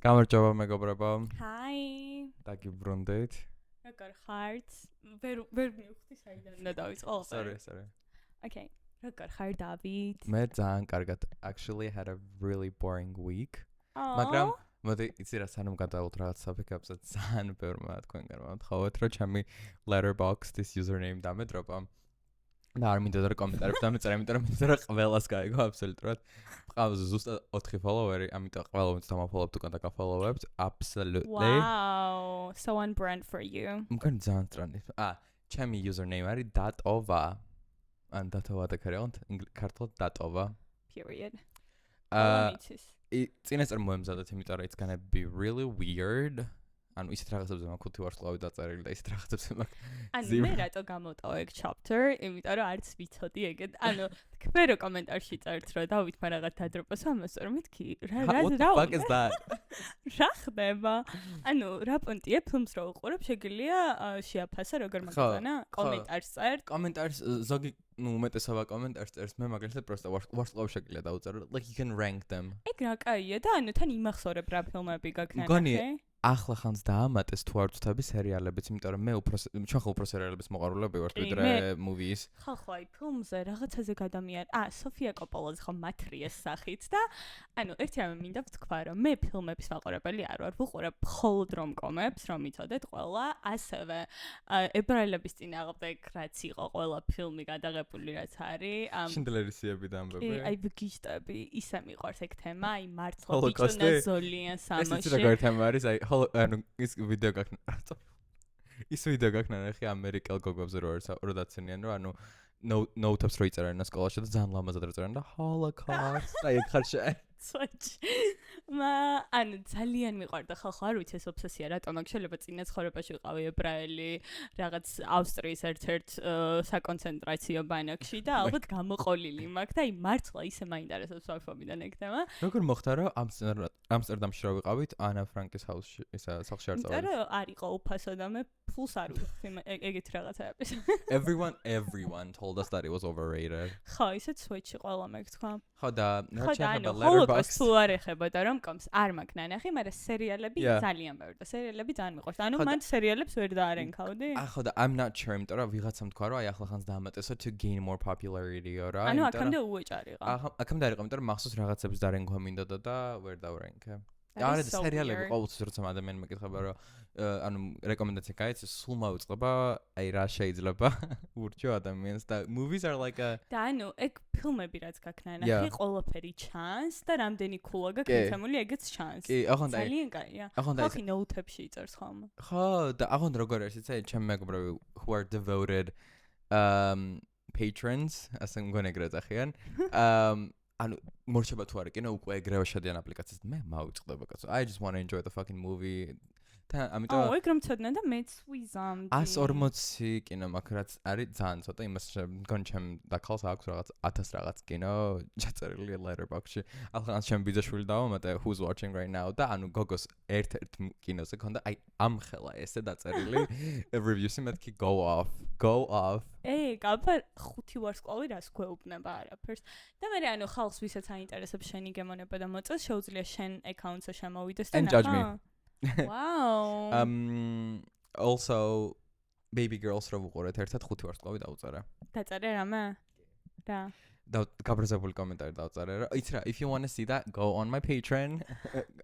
გამარჯობა მეგობრებო. Hi. დაგიბრუნდით. როგორ ხართ? ვერ მივხვდი საიდან უნდა დავიწყო. Sorry. Okay. როგორ ხარ დავით? მე ძალიან კარგად. Actually had a really boring week. Oh. მაგრამ მოდი იცი რა სანამ გადავთ რაღაც საფიქრებზე ძალიან ბევრმა თქვენგან მომთხოვოთ რომ ჩემი Letterboxd-ის username დამედრობა. და არ მინდა და კომენტარებს დამეწერა, იმიტომ რომ მინდა რომ ყველას გაიგო აბსოლუტურად. ყავს ზუსტად 4 follower-ი, ამიტომ ყველა მომწამაფოლობთ უკან და გაფოლოვებთ. Absolutely. Wow. So on brand for you. მგონი ძალიან სწრაფი. ჩემი username არის datova. ან datova და ქართულად datova. Period. წინასწარ მოემზადეთ, იმიტომ რომ it's gonna be really weird. ანუ ისეთ რაღაცებზე მაქვს 5 ვარსკვლავი დაწერილი და ისეთ რაღაცებზე მაქვს. ანუ მე რატო გამოვტოვე ეგ chapter, იმიტომ რომ არც ვიცოდი ეგეთ. ანუ თქვენ რო კომენტარში წერთ რომ დავით მან რაღაც დადროპოს ამას, რომ მეთქი რა fuck is that? რა ხდება? ანუ რა პონტია ფილმს რო უყურებ, შეგიძლია შეაფასო როგორ მაგანა? კომენტარს წერთ. კომენტარს ზოგი უმეტესობა კომენტარს წერს, მე მაგალითად პროსტა ვარსკვლავი შეგიძლია დავწერო. Like you can rank them. ეგ რა კაია და ანუ თან იმახსოვრებ რა ფილმები გაქვს მგონი ახლა ხანს დაამატეს თუ არ ვთქვი სერიალებიც, იმიტომ რომ მე ჩვენ ხო უფრო სერიალების მოყვარულები ვართ ვიდრე movies. ხო, აი ფილმზე რაღაცაზე გადამიან. სოფია კოპოლაძე ხო მატრიეს სახით და ანუ ერთი რამე მინდა ვთქვა რომ მე ფილმების მაყურებელი არ ვარ, ვუყურებ მხოლოდ რომკომებს, რომ იცოდეთ ყველა, ასევე ებრაელების წინააღმდეგ რაც იყო ყველა ფილმი გადაღებული რაც არის. შინდლერის სიები და ამბები. აი ვგიშტები, ისე მიყვარს ეგ თემა, აი მართლა ბიჭუნა ზოლიან სამოში. ეს როგორ თემა არის? აი ანუ ის ვიდეო გაქვს. ის ვიდეო გაქვს ნახე ამერიკელ გოგოებზე რო დაცენიან რომ ანუ ნოუთებს რო იწერენ სკოლაში და ძალიან ლამაზად რო წერენ და Holocaust. აი ეგ ხარ ანუ ძალიან მიყვარდა ხალხო, არ ვიცი ეს ობსესია რატომ აქვს, შეიძლება წინა ცხოვრებაში ვიყავი ებრაელი, რაღაც ავსტრიის ერთ-ერთ საკონცენტრაციო ბანაკში და ალბათ გამოყოლილი მაქვს და აი მართლა ისე მაინტერესებს ვაფობიდან ეგ თემა. როგორ მოხდა რომ ამსტერდამში რო ვიყავით, ანა ფრანკის ჰაუსში, ისა სახლში არ წავედი? არა, არ იყო უფასო და მე ფულს არ ვიხდი ეგეთ რაღაცაების. Everyone told us that it was overrated. ხო, ისეთ სუეჩი ყველა მეკითხა. ხო და რა შეიძლება Letterboxd თუ არ ეხებოდა რომ კომს არ მაქვს ნანახი, მაგრამ სერიალები ძალიან ბევრი და სერიალები ძალიან მიყვარს. ანუ მან სერიალებს ვერ დაარენქავდი? ხო და I'm not sure, იმიტომ რომ ვიღაცამ თქვა რომ აი ახლა ხანს დაამატესო to gain more popularity რა. ანუ აქამდე უეჭარი იყო. აქამდე არ იყო, იმიტომ რომ მახსოვს რაღაცებს დაარენქვა მინდოდა და ვერ დავარენქე. არა და სერიალები ყოველთვის როცა ადამიანი მეკითხება რომ ანუ რეკომენდაცია გაიცეს, სულ მოვიწყება, აი რა შეიძლება ურჩო ადამიანს და movies are like a და ანუ ეგ ფილმები რაც გაქვს ნახე, ყველაფერი ჩანს და რამდენი ქულა გაქვს მიცემული, ეგეც ჩანს. კი, ახლა ძალიან კაია. ხო, ნოუთებში იწერს ხოლმე. ხო, და ახლა როგორ არის იცი, ჩემ მეგობრები who are devoted patrons, ასე მგონი ეგრე წახიან. ანუ მორჩება თუ არა კინო უკვე ეგრევე შედიან აპლიკაციაზე. მე მოვიწყდება კაცო. I just want to enjoy the fucking movie. და ამიტომ ეგ რომ ცოდნა და მეც ვიზამდი. 140 კინო მაქვს რაც არის ძალიან ცოტა, იმას მგონი ჩემ დაქალს აქვს რაღაც 1000 რაღაც კინო ჩაწერილი Letterboxd-ში. ახლა ჩემ ბიძაშვილი დავამატე who's watching right now და ანუ გოგოს ერთ-ერთ კინოზე ქონდა აი ამხელა ესე დაწერილი reviews-ი მეთქი go off. აბა 5 ვარსკვლავი რას გვეუბნება არაფერს. და მე ანუ ხალხს ვისაც აინტერესებს შენი გემონება და მოწეს, შეუძლია შენ account-ზე შემოვიდეს და ნახო. Wow. Also Baby Girls რო ვუყურეთ ერთად 5 ვარსკვლავი დაუწერა. დაწერე რამე? რა? და გაბრაზებული კომენტარი დაუწერე რა. იცი რა, if you want to see that, go on my Patreon.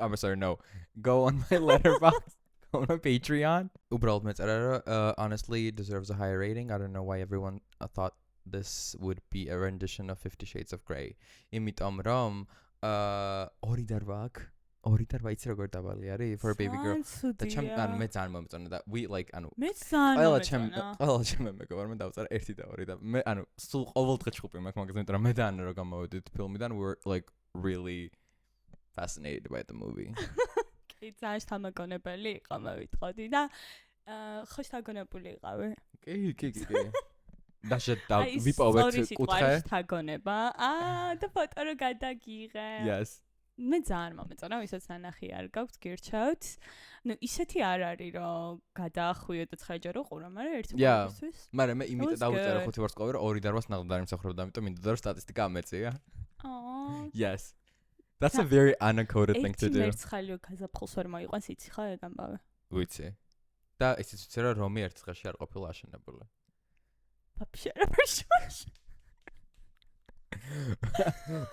I'm sorry, no. Go on my Letterboxd. Go on my Patreon. უბრალოდ მეწერა რა, honestly deserves a higher rating. I don't know why everyone thought this would be a rendition of 50 Shades of Grey. იმიტომ რომ 2 და 8 იცი როგორ დაბალი არის for a baby girl. და ჩემ ანუ მე ძალიან მომწონა და we like ანუ მე ძალიან ყველა ჩემ მეგობარმა დავწერა 1 და 2 და მე ანუ სულ ყოველდღე ჩხუბი მაქვს მაგაზე, იმიტომ რომ მე და ანა რო გამოვედით ფილმიდან we were like really fascinated by the movie. კი, ძალიან შთამაგონებელი იყო მე ვიტყოდი და ხო შთაგონებული იყავი. კი. და ვიპოვეთ კუთხე. შთაგონება. და ფოტო რო გადაგიღე. Yes. მე ძალიან მომეწონა, ვისაც ნანახი არ გაქვს, გირჩევთ. ნუ ისეთი არ არის, რომ გადაახვიო და 9 ჯერ უყურო, მაგრამ ერთი ყოველთვის. მაგრამ მე იმით დავწერე 5 ვარსკვლავი, რომ 2 და 8 ნახდა და იმსახურებდა, ამიტომ მინდოდა რომ სტატისტიკა ამეწია. Oh. Yes. That's a very uncoded thing to do. მერცხალი გაზაფხულს ვერ მოიყვანს იცი ხა ეგ ამბავი. ვიცი. და ისიც ვიცი რომ რომი ერთ დღეში არ ყოფილა აშენებული. Вообще არ შევაში.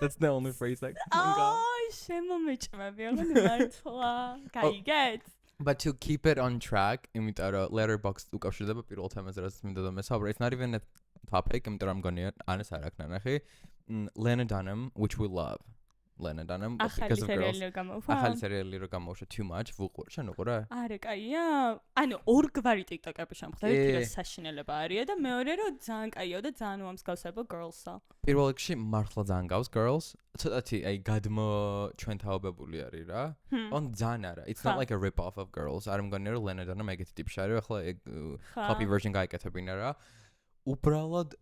That's the only phrase I can think of. აი შემომეჭმები აღარ მართლა. გაიგეთ? But to keep it on track, იმიტომ რომ Letterboxd უკავშირდება პირველ თემაზე, რაც მინდა და მესაუბრე. It's not even a topic, იმიტომ რომ მგონია ანეს არ აქვს ნანახი. Lena Dunham, which we love. Lena Dunham because of girls. ახალი სერიალი რო გამოუშვა too much, ვუყურ. შენ უყურე? არა, კაია. ანუ ორ გვარი TikTok-ები შემხდა. ერთი რა საშინელება არია და მეორე რომ ძალიან კაიო და ძალიან უამსგავსება girls-ა. პირველ რიგში მართლა ძალიან გავს girls. ცოტათი აი გადმო ჩვენ თაობებული არის რა. On ძალიან არა. It's not like a rip off of girls. არ მგონია რომ Lena Dunham ეგეთი ტიპი არის. ახლა ეგ copy version გაიკეთებინა რა. უბრალოდ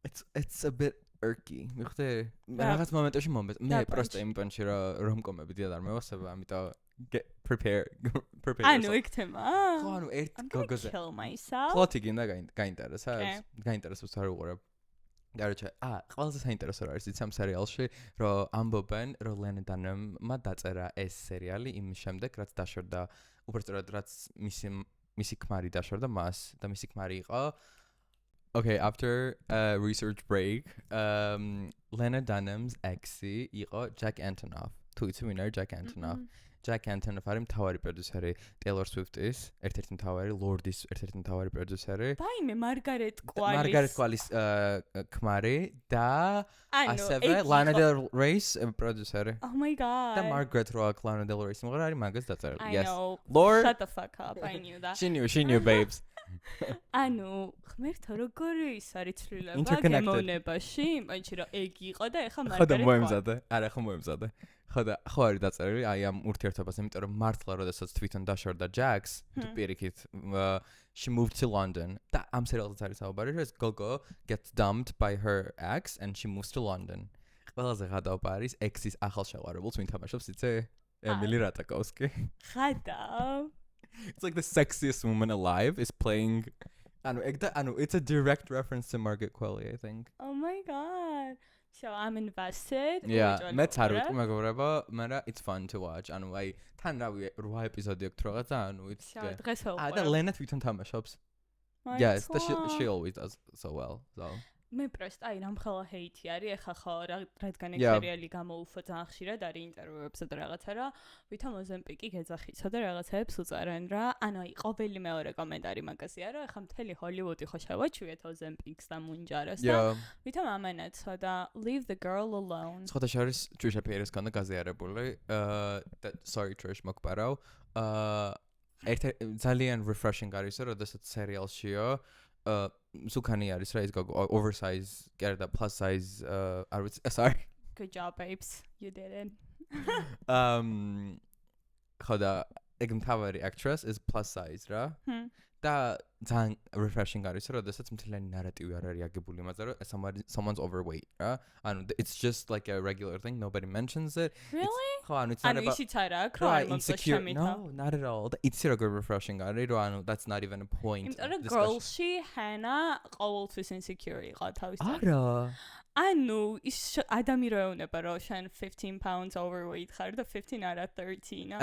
it's a bit irky. მიხდე რაღაც მომენტებში მე პროსტა იმპანში რომ კომები დიად არ მევასება, ამიტომ get prepare. ანუ იქ თემა? ხო, ანუ ერთ გოგოზე. Kill myself. პლოტი გინდა გაინტერესებს? გაინტერესებს არ უყურებ. გარჩა, ყველაზე საინტერესო არის იცი ამ სერიალში, რომ ამბობენ, რომ Lena Dunham-მა დაწერა ეს სერიალი იმის შემდეგ, რაც დაშორდა, უბრალოდ რაც მისი ქმარი დაშორდა მას და მისი ქმარი იყო Okay, after a research break, Lena Dunham's ex-ი იყო Jack Antonoff. თუ იცი ვინ არის Jack Antonoff? Jack Antonoff არის მთავარი პროდიუსერი Taylor Swift-ის, ერთ-ერთი მთავარი Lord-ის ერთ-ერთი მთავარი პროდიუსერი. Baime Margaret Quall's ქმარი და ასევე Lana Del Rey's პროდიუსერი. Oh my god. და Margaret რო აქვს Lana Del Rey's მომღერალი არის მაგას დაწერილი. Yes. Lord. Shut the fuck up. I knew that. She knew babes. ანუ ღმერთო როგორი ის არის ცვლილება გემოვნებაში, იმაში რომ ეგ იყო და ეხა Margaret. ხო მოემზადე. არა, ხო მოემზადე. ხო არის დაწერილი აი ამ ურთიერთობას, იმიტომ რომ მართლა როდესაც თვითონ დაშორდა Jax, თუ პირიქით she moved to London. და ამ სერიალზეც არის საუბარი, რომ ეს გოგო gets dumped by her ex and she moves to London. ყველაზე ღადაობა არის ex-ის ახალ შეყვარებულს, ვინ თამაშობს, იცი? Emily Ratajkowski. ღადავ. It's like the sexiest woman alive is playing it's a direct reference to Margaret Qualley, I think. Oh my god. So I'm invested. Yeah, მეც არ ვიტყვი მეგობრებო, მაგრამ it's fun to watch. ანუ აი თან რავი 8 ეპიზოდი აქვს რაღაცა, ანუ it's good. დღეს ვეუყურებ. და Lena თვითონ თამაშობს. Yes, she always does so well. So მე პროსტ აი რამხელა ჰეითი არის ეხა ხო რადგან ეგ სერიალი გამოუშვა ძალიან ხშირად არის ინტერვიუებსა და რაღაცა რა ვითომ ოზემპიკი გეძახიცა და რაღაცაებს უწარენ რა ანუ აი ყოველი მეორე კომენტარი მაგაზია რომ ეხა მთელი ჰოლივუდი ხო შევაჩვიეთ ოზემპიკს და მუნჯარას და ვითომ ამენაცა და leave the girl alone სხვადასხვა არის Trisha Paytas ქონდა გაზიარებული sorry Trish მოგპარავ ძალიან refreshing არის რომ როდესაც სერიალშიო Sukani არის რა ის გოგო oversize კერდა plus size არ ვიცი sorry good job babes you did it ხოდა ეგ მთავარი actress is plus size რა და ძალიან refreshing არის რომ როდესაც მთლიანი ნარატივი არ არის აგებული იმაზე რომ someone's overweight რა ანუ it's just like a regular thing nobody mentions it really ხო ანუ it's not about ისიც არა აქ რა მომწოშემით no not at all it's a good refreshing არის რომ ანუ that's not even a point იმიტომ რომ girl-ში Hannah ყოველთვის insecure იყო თავისთავად არა ანუ ის ადამი რო ეუბნება რომ შენ 15 pounds overweight ხარ და 15 არა 13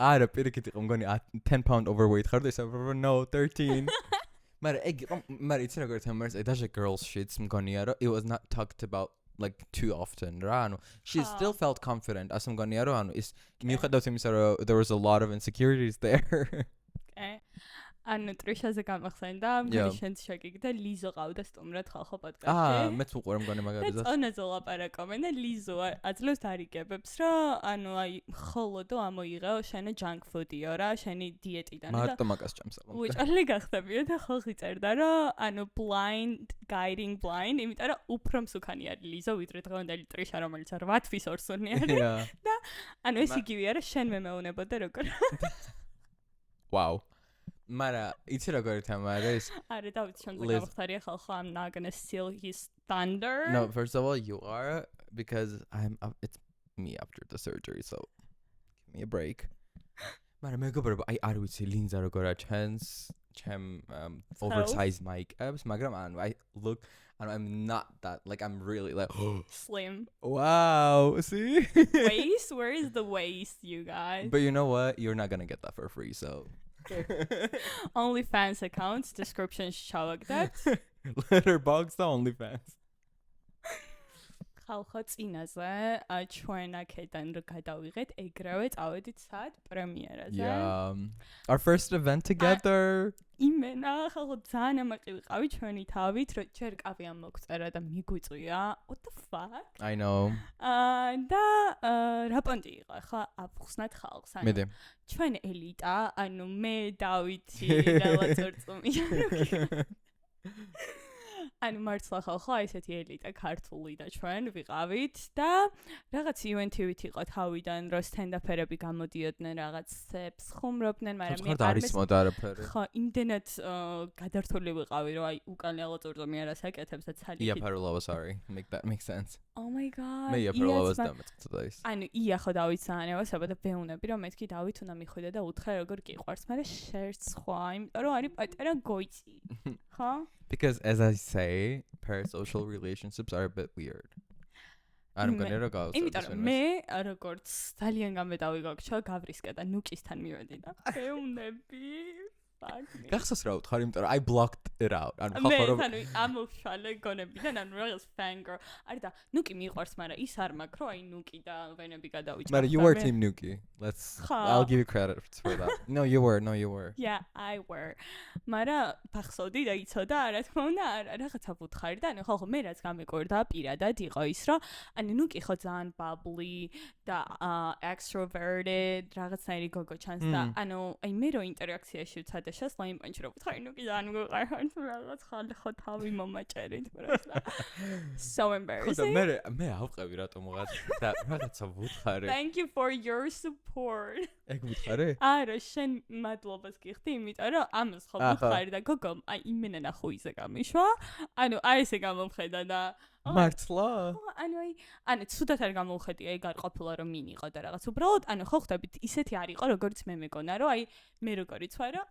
არა პირიქით იყო მგონი 10 pound overweight ხარ და ისე no 13 მაგრამ ეგ მაგრამ იცი როგორ თემას აი даже girls shits მგონია რომ it was not talked about like too often რა ანუ she still felt confident as მგონია რომ ანუ ის მიუხედავად იმისა რომ there was a lot of insecurities there ანუ ტრიშაზე გამახსენდა მგონი შენც შეგიგდა ლიზო ყავდა სტუმრად ხალხო პოდკასტში მეც უყურე მგონი მაგალითად წონაზე ლაპარაკობენ და ლიზო აძლევს არიგებებს რომ ანუ აი ხოლოდო ამოიღეო შენი junk food-იო რა შენი დიეტიდან და მარტო მაგას ჭამს უჭალი გახდებიო და ხალხი წერდა რომ ანუ blind guiding blind იმიტომ რომ უფრო მსუქანი არის ლიზო ვიდრე დღევანდელი ტრიშა რომელიც 8 თვის ორსონი არის და ანუ ეს იგივეა რომ შენ მე მეუნებოდა როგორ wow Mara, იცი როგორი თემა არის? არა, დავით შენზე გავხსარია ხალხო, I'm not going to steal his thunder. No, first of all, you are because it's me after the surgery, so give me a break. Mara, მეგობრებო, აი არ ვიცი ლინზა როგორ აჩენს chem oversized makeups, მაგრამ ანუ I look and I'm not that like I'm really like Slim. wow, see? Waist? Where is the waist, you guys? But you know what? You're not going to get that for free, so OnlyFans accounts, description შავაგდეთ. Letterboxd the OnlyFans. ხალხო წინაზე ჩვენ აქედან რო გადავიღეთ, ეგრევე წავედით სად პრემიერაზე. Yeah. Our first event together. იმენა ხალხო ძალიან ამაყი ვიყავი ჩვენი თავით, რომ ჯერ კავი ამოგწერა და მიგვიწვია. What the fuck? I know. და რა პონტი იყო ხა აფხსნათ ხალხს. მედი. ჩვენ ელიტა, ანუ მე დავითი რაღაც ორწმუნიანი. ანუ მართლა ხალხო ესეთი ელიტა ქართული და ჩვენ ვიყავით და რაღაც ივენთივით იყო თავიდან რომ სტენდაპერები გამოდიოდნენ რაღაცებს ხუმრობდნენ მაგრამ მე არ ისმოდა არაფერი ხო იმდენად გადართული ვიყავი რომ აი უკან რაღაც ორწომი არა საკეთებს და ცალიქით ია პაროლავა sorry that makes sense Oh my god მე ია პაროლავას დამეწყდა ის ანუ ია ხო დავით საანევასა და ვეუნები რომ მეთქი დავით უნდა მიხვიდე და უთხრა როგორ გიყვარს მაგრამ შერც სხვა იმიტომ რომ არის პატარა გოიცი ხო Because as I say, parasocial relationships are a bit weird. I'm going to go. იმიტომ რომ მე როგორც ძალიან გამედავი გოგჩა გავრისკე და ნუკისთან მივედი და ვეუნები გახსოვს რა ვთქარი, იმიტომ რომ I blocked it out. ანუ მე ანუ ამოვშალე გონებიდან ანუ რაღაც fangirl. არის და ნუკი მიყვარს, მაგრამ ის არ მაქვს, რომ აი ნუკი და ვენები გადავიჭრა. მაგრამ you were team Nuki. I'll give you credit for that. No, you were. Yeah, I were. მაგრამ ფახსოვდი და იცოდა, რა თქმა უნდა, რაღაცა ვუთხარი და ანუ ხო მე რაც გამეკვირდა პირადად იყო ის, რომ ანუ ნუკი ხო ძალიან bubbly და extroverted რაღაცნაირი გოგო ჩანს და ანუ აი მე რო ინტერაქციაში ვცადე შესლა იმ პანჩი რო ვთქარი ნუკი ძალიან გვიყარხართ რაღაც ხალხო თავი მომაჭერით პროსტა so embarrassing მე ავყევი რატომ რაღაცა ვუთხარი Thank you for your support ეგ ვუთხარი არა შენ მადლობას გიხდი იმიტომ რომ ამას ხო ვუთხარი და გოგო აი იმენა ნახო ისე გამიშვა ანუ აი ესე გამომხედა და მართლა ანუ ცუდად არ გამოვხედი ეგ არ ყოფილა რომ მინიყო და რაღაც უბრალოდ ანუ ხო ხდებით ისეთი არ იყო როგორც მე მეგონა რომ აი მე როგორიც ვარ რომ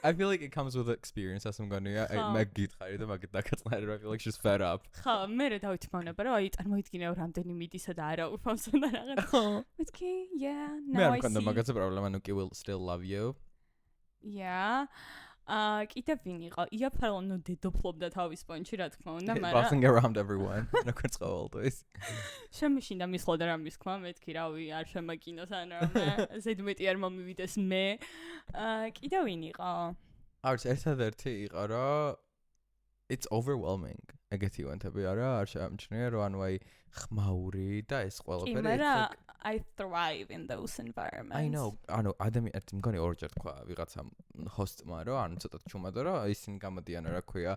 I feel like it comes with experience as I'm going to მე გითხარი და მაგით დაკაწყნარი I feel like she's fed up ხო მე რა დავით მოვნება რომ აი წარმოიდგინე რამდენი მიდისა და არა უფავს და რაღაც მეთქი yeah now I see მე არ მქონდა მაგაზე პრობლემა ნუკი will still love you yeah კიდევ ვინ იყო? იაფალონო დედოფლობდა თავის პონჩი, რა თქმა უნდა, მაგრამ bossing around everyone. როგორც ყოველთვის. შემიშინდა მისხოდა რამის თქვა, მეთქი რავი, არ შემაკინოს ან რამე. ზედმეტი არ მომივიდეს მე. კიდევ ვინ იყო? არც ერთადერთი იყო, რომ it's overwhelming. ეგეთი ივენთები არა, არ შეამჩნია, რომ ანუ აი ხმაური და ეს ყველაფერი I thrive in those environments. I know. ანუ ადამიანს მგონი ორჯერ თქვა ვიღაცა ჰოსტმა რომ ანუ ცოტა ჩუმადო რომ ისინი გამოდიან რა ქვია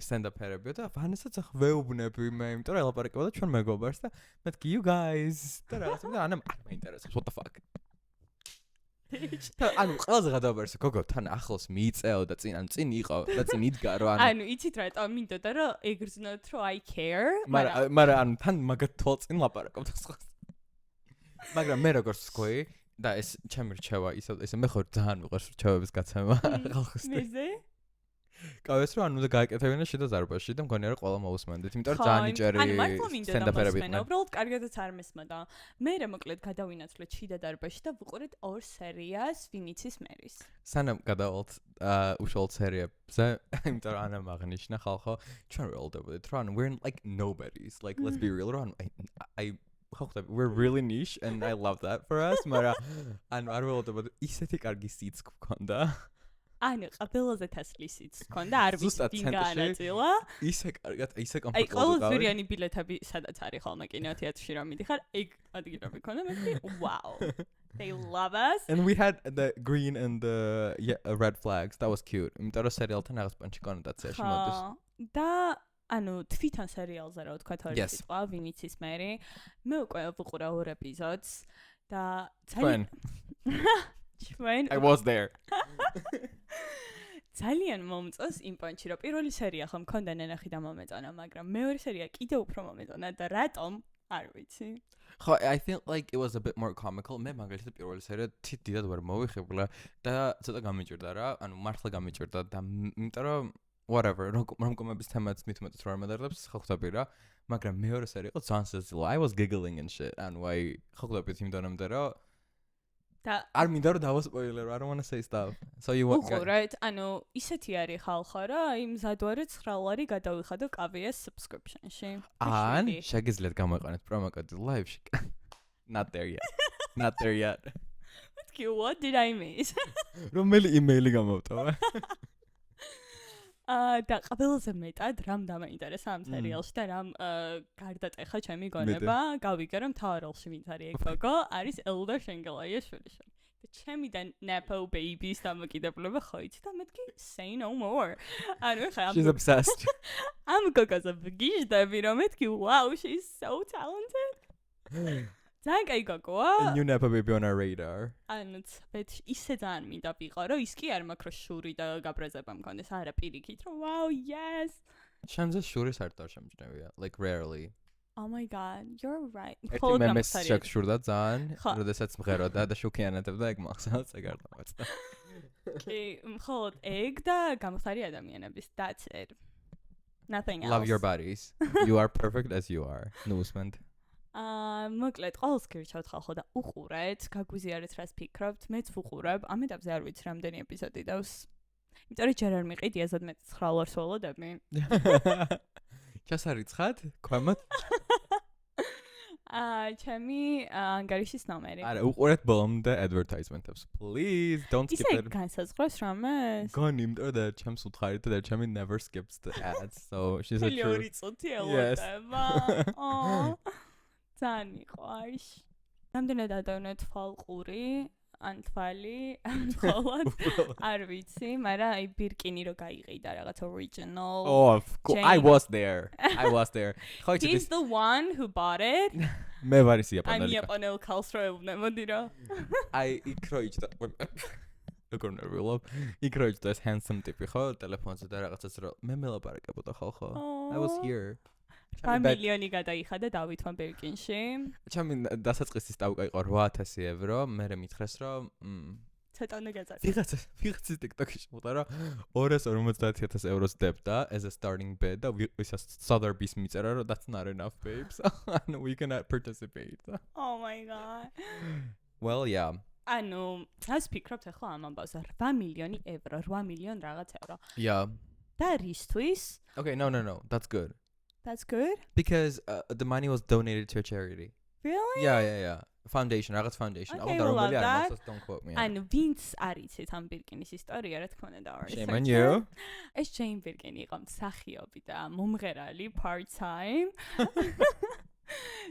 სტენდაპერები და ვანესაც ახ ვეუბნები მე იმიტომ რომ ელაპარაკებოდა ჩვენ მეგობარს და მეთქი you guys და რაღაცა და ანა არ მაინტერესებს what the fuck ანუ ყველაზე გადავაბარსე გოგო თან ახლოს მიიწეო და წინ იყო და წინ იდგა რომ ანუ იცით რატომ მინდოდა რომ ეგრძნოთ რომ I care მაგრამ ანუ თან მაგათ თვალწინ ლაპარაკობ და სხვა მაგრამ მე როგორც ვთქვი და ეს ჩემი რჩევა ისე მე ხო ძალიან მიყვარს რჩევების გაცემა ხალხს მეზე კავეს რომ ანუ და გააკეთებინა შიდა ზარბაში და მგონია რომ ყველა მოусმენდით იმიტომ რომ ძალიან იჭერი სტენდაპერები იყვნენ უბრალოდ კარგადაც არ მესმოდა მე რა მოკლედ გადავინაცვლეთ შიდა ზარბაში და ვუყურეთ ორ სერიას ვინიცის მერის სანამ გადავალთ უშუალოდ სერიებზე იმიტომ რომ ანა მაგნიშნა ხალხო ჩვენ ველოდებოდით რომ ანუ we're like nobodies like let's be real რომ I we're really niche and I love that for us მაგრამ ანუ არ ველოდებოდი ისეთი კარგი სიც გქონდა ანუ ყაბელოზე თასლისიც გქონდა არ ვიცი დინგანაწილა ისე კარგად ისე კომფორტულად აი ყოველგვარიანი ბილეთები სადაც არის ხოლმე კინოთეატრში რომ მიდიხარ ეგ ადგილი რომ მქონდა მე wow they love us and we had the green and the red flags that was cute იმიტომ რომ სერიალთან რაღაც პანჩი კონოტაციაში მოდის და ანუ თვითონ სერიალზე რა ვთქვა თორე სიტყვა ვინიცის მერი მე უკვე ვუყურა ორ ეპიზოდს და ჩვენ ჩვენ I was there ძალიან მომწონს იმ პონჩი რომ პირველი სერია ხომ მქონდა ნენახი და მომეწონა მაგრამ მეორე სერია კიდევ უფრო მომეწონა და რატომ არ ვიცი. ხო, I think like it was a bit more comical. მე მაგალითად პირველი სერია დიდად ვერ მოვიხიბლა და ცოტა გამიჭირდა რა. ანუ მართლა გამიჭირდა და იმიტომ რომ whatever, რომკომების თემაც მithumetet რა მედარდებს, ხო ხვდები რა. მაგრამ მეორე სერია იყო ძალიან სეზილო. I was giggling and shit. ანუ აი ხო ხვდებით იმ დონემდე რომ და არ მინდა რომ დავასპოილერო. I don't want to say stuff. So you want უყურეთ, ანუ ისეთი არის ხალხო რა, აი მზადვარი 9 ლარი გადავიხადო KVS subscription-ში. ან შეგიძლიათ გამოიყენოთ პრომოკოდი live-ში. Not there yet. Not there yet. What did I miss? რომელი იმეილი გამოვტოვა? და ყველაზე მეტად რამ დამაინტერესა ამ სერიალში და რამ გარდატეხა ჩემი გონება, გავიგე რომ მთავარ როლში ვინც არის ეგ გოგო, არის ელდა შენგელაიას შვილიშვილი. და ჩემი და Nepo babies დამოკიდებლობა ხო იცი და მეთქი say no more. ანუ ხა She's obsessed. ამ გოგოს ვგიჟდები რომ მეთქი wow, she's so talented. ძალიან კაი გოგოა. You never be on our radar. ანუ ისე ძალიან მინდა ვიყო, რომ ის კი არ მაქვს რო შური და გაბრაზება მქონდეს, არა პირიქით, რომ wow, yes. შენზე შური საერთოდ არ შემჩნევია, like rarely. Oh my god, you're right. ერთი მემეს შეგშურდა ძალიან, როდესაც მღეროდა და შუქიანათებდა ეგ მახსოვს ეგ არ დავაწყდა. კი, მხოლოდ ეგ და გამხდარი ადამიანების, that's it. Nothing else. Love your bodies. You are perfect as you are. ნუსმენთ. მოკლედ, ყოველს გირჩევთ ხალხო და უყურეთ, გაგვიზიარეთ რას ფიქრობთ, მეც ვუყურებ, ამ ეტაპზე არ ვიცი რამდენი ეპიზოდი დავს. იმიტომ რომ ჯერ არ მიყიდი ასად მე 9 ლარს ველოდები. ჩასარიცხად? ქვემოთ? ჩემი ანგარიშის ნომერი. არა, უყურეთ ბოლომდე advertisement-ებს. Please don't skip it. ისე განსაზღვროს რამეს? გონი, იმიტომ და ჩემს უთხარით და ჩემი never skips the ads. So she's a true. 2 წუთი ელოდება. ძალიან მიყვარს. რამდენად ადავნე თვალყური, ან თვალი, თვალად, არ ვიცი, მაგრამ აი ბირკინი რო გაიყიდა რაღაც original. Oh, of course. I was there. ხო იცი He's the one who bought it. მე ვარ ის იაპონელი. I'm Japanese calls რო ეუბნებოდი რა. აი იქ რო იჭდა. როგორ ნერვიულობ. იქ რო იჭდა ეს handsome ტიპი ხო ტელეფონზე და რაღაცას რო მე მელაპარაკებოდა ხალხო. I was here. 5 მილიონი გადაიხადა დავითმა ბერკინში. ჩემი დასაწყისის დავკა იყო 8000 ევრო, მე მითხრეს რომ ცოტა უნდა გაწარდე. ვიღაცის TikTok-ში მოხდა რომ 250,000 ევროს დებდა as a starting bid და ისა Sotheby's მიწერა რომ that's not enough babes. And we cannot participate. Oh my god. Well, yeah. ანუ, რას ფიქრობთ ახლა ამ ამბავზე? 8 მილიონი ევრო, 8 მილიონ რაღაც ევრო. Yeah. და რისთვის? Okay, no. That's good. That's good? Because the money was donated to a charity. Really? Yeah. Foundation, რაღაც foundation. Okay, well, რომელი არ that- მახსოვს, don't quote me. ანუ ვინც არიცით ამ ბირკინის ისტორია, რა თქმა უნდა და Shame on you. ეს ჯეინ ბირკინი იყო მსახიობი და მომღერალი part time.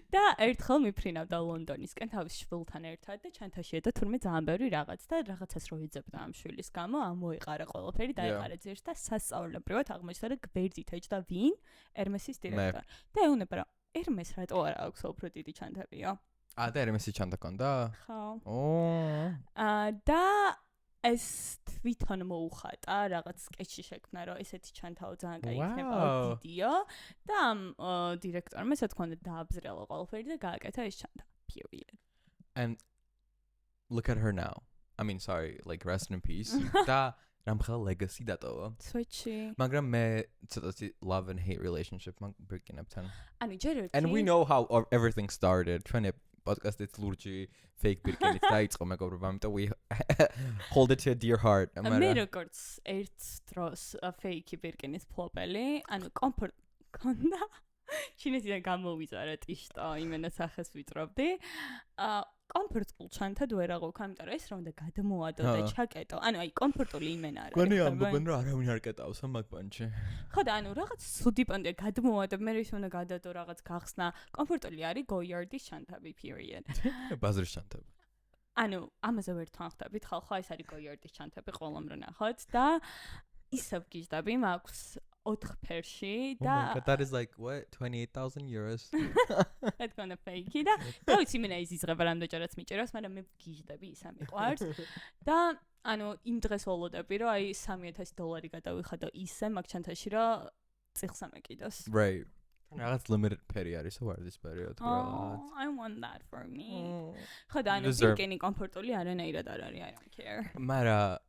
და ერთხელ მიფრინავდა ლონდონისკენ თავის შვილთან ერთად და ჩანთაშია და თურმე ძალიან ბევრი რაღაც და რაღაცას რო ეძებდა ამ შვილის გამო, ამოიყარა ყველაფერი და ეყარა ძირს და სასწაულებრივად აღმოჩნდა და გვერდით ეჭდა ვინ? ერმესის დირექტორი. და ეუბნება რომ ერმეს რატო არ აქვს უფრო დიდი ჩანთებიო? და ერმესი ჩანთა კონდა? ხო. და ეს თვითონ მოუხატა რაღაც სკეჩი შექმნა რომ ესეთი ჩანთაო ძალიან კაი იქნება დიდიო და ამ დირექტორმა ესე თქონდა დააბზრელა ყველაფერი და გააკეთა ეს ჩანთა period. And look at her now. I mean, sorry, like rest in peace. და რამხელ legacy დატოვა. Switchy. მაგრამ მე ცოტათი love and hate relationship მაგ ბირკინებთან. ანუ ჯერ ერთი And we know how everything started. ჩვენი podcast-ით ლურჯი fake ბირკინით დაიწყო მეგობრებო, ამიტომ we hold it to a dear heart. მე როგორც ერთ დროს fake ბირკინის ფლოპელი, ანუ კომფორტ კონდა. ჩინეთიდან გამოვიზარა ტიშტო, იმენა სახეს ვიწრობდი. კომფორტულ ჩანთად ვერ აღოქა, იმიტომ რომ ეს რომ და გადმოადო და ჩაკეტო. ანუ აი კომფორტული იმენა არა. გონი ამბობენ რომ არავინ არ კეტავს ამ მაგბანჩი. ხო და ანუ რაღაც სუდი პანდე გადმოადო, მე ის უნდა გადადო რაღაც გახსნა. კომფორტული არის Goyard-ის ჩანთები period. ბაზრის ჩანთები. ანუ ამაზე ვერ თანხდებით, ხალხო ეს არის Goyard-ის çantები ყველამ რო ნახოთ და ისევ გიჟდები მაქვს 4 ფერში და that is like what 28,000 euros. That's gonna fake და ვიცი მე ის იზღება რამდენჯერაც მიჭერავს, მაგრამ მე გიჟდები ისა მიყვარს და ანუ იმ დღეს ველოდები რომ აი $3,000 გადავიხადო ისე მაგ ჩანთაში რომ წიხს ამეკიდოს. Right. რაღაც limited peri არის ვარდის პერიოდ რაღაც. I want that for me. ხო და ანუ ბირკენი კომფორტული არანაირად არ არის, I don't care. მაგრამ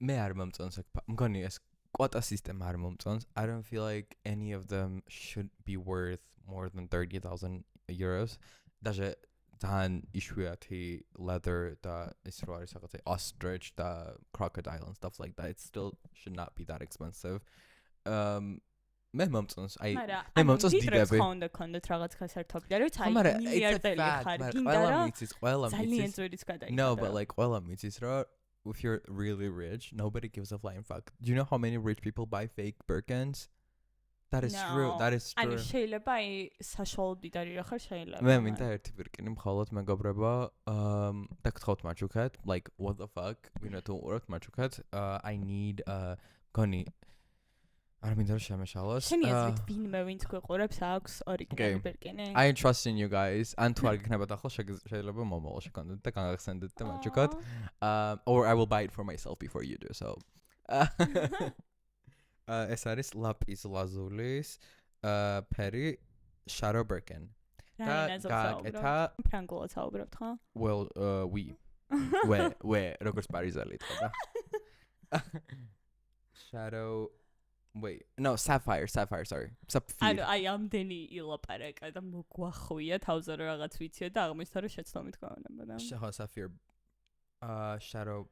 მე არ მომწონს აქ მგონი ეს კვოტა სისტემა არ მომწონს. I don't feel like any of them should be worth more than 30,000 euros. Даже ძალიან იშვიათი leather და ის რო არის რაღაცა ostrich და crocodile and stuff like that. It still should not be that expensive. მე მომწონს აი მე მომწონს დიდები. ხონდა კონდეთ რაღაც გასართობი და როცა აი მილიარდელი ხარ გინდა რა ძალიან ძვირის გადაიხადა. No, but like ყველა მიცის რომ if you're really rich, nobody gives a flying fuck. Do you know how many rich people buy fake Birkins? That is true. That is true. ანუ შეიძლება აი საშუალო დიდარი რა ხარ შეიძლება. მე მინდა ერთი Birkini მხოლოდ მეგობრებო, და გთხოვთ მაჩუქეთ, like what the fuck? ვინმე თუ უყურებთ მაჩუქეთ, I need გონი არ მინდა რომ შემეშალოს. შენი აზრით ვინმე ვინც გვეყურებს აქვს ორიგინალი Birkini? I trust in you guys. ან თუ არ გიქნებათ ახლა შეიძლება მომავალში კონდეთ და გაგახსენდეთ და მაჩუქოთ. Or I will buy it for myself before you do so. ეს არის lapis lazulis peri shadow Birkin. და გაკეთა ფრანგულად საუბრობთ ხო? Well, we როგორც პარიზელი თქვა და. Shadow Wait, no, sapphire, sorry. Sapphire. აი ამდენი ილაპარაკა და მოგვახვია თავზე რომ რაღაც ვიციო და აღმოჩნდა რომ შეცდომით გავუნება და. Sapphire. Shadow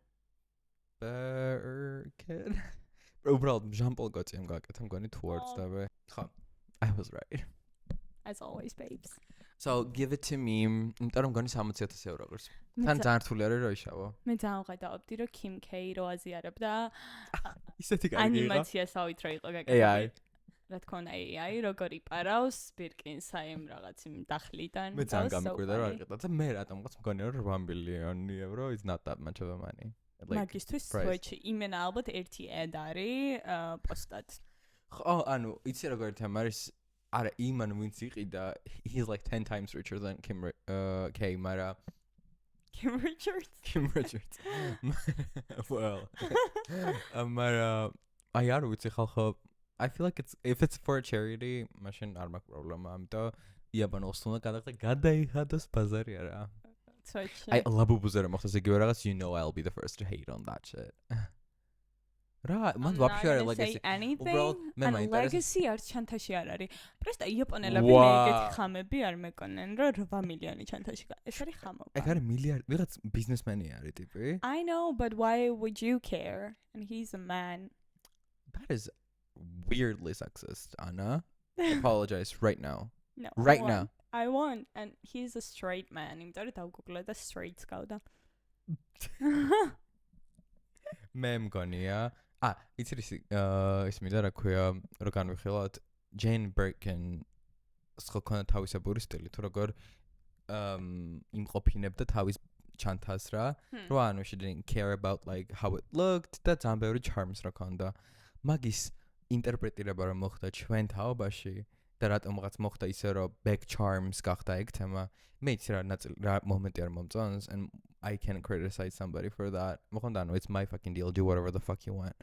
Birkin. უბრალოდ ჟამპოლ გოციამ გაკეთა მგონი თუ არ ვცდები. ხო. I was right. As always, babes. So give it to me. იმიტომ რომ მგონი 60,000 евро ყურს. თან ძალიან რთული არის რომ იშავო. მე ძალიან ვღადაობდი რომ Kim K რო აზიარებდა. ისეთი კარგი იყო. ანიმაციას ავით რა იყო გაკეთებული. AI. რა თქმა უნდა AI როგორ იპარავს Birkins აი ამ რაღაც იმ დახლიდან. მე ძალიან გამიკვირდა რომ აკეთდა და მე რატომღაც მგონი რომ 8 მილიონი евро is not that much of a money. მაგისტვის Switch იმენა ალბათ ერთი ad არის პოსტად. ხო, ანუ იცი როგორ თემა არის არა იმან ვინც იყიდა he's like 10 times richer than Kim K მარა Kim Richards. Well. მარა აი არ ვიცი ხალხო I feel like if it's for a charity machine არ მაქვს პრობლემა ამიტომ იაბანოს უნდა გადაიხადოს ბაზარი არა. I ლაბუბუზე რომ მოხდეს იგივე რაღაც you know I'll be the first to hate on that shit. რა, მან ვაფშე არ legacy. უბრალოდ მე მაინტერესებს. Legacy არც ჩანთაში არ არის. პრესტა იაპონელები ეგეთი ხამები არ მეკონენ რომ 8 მილიონი ჩანთაში. ეს არის ხამა. ეგ არის მილიარდი, ვიღაც ბიზნესმენი არის ტიპი. I know, but why would you care? And he's a man. That is weirdly sexist, Anna. Apologize right now. No. Right now. I won't, and he's a straight man. იმიტომ რომ დავგუგლე და straight გავდა. მე მგონია იცი ის მინდა რა ქვია რომ განვიხილოთ Jane Birkin სხვა ქონა თავისებური სტილი თუ როგორ იმყოფინებდა თავის ჩანთას რა რომ ანუ she didn't care about like how it looked და ძალიან ბევრი charms რა ქონდა მაგის ინტერპრეტირება რომ მოხდა ჩვენ თაობაში და რატომღაც მოხდა ისე რომ back charms გახდა ეგ თემა მე იცი რა მომენტი არ მომწონს and I can't criticize somebody for that. Mokhondano, it's my fucking deal. Do whatever the fuck you want.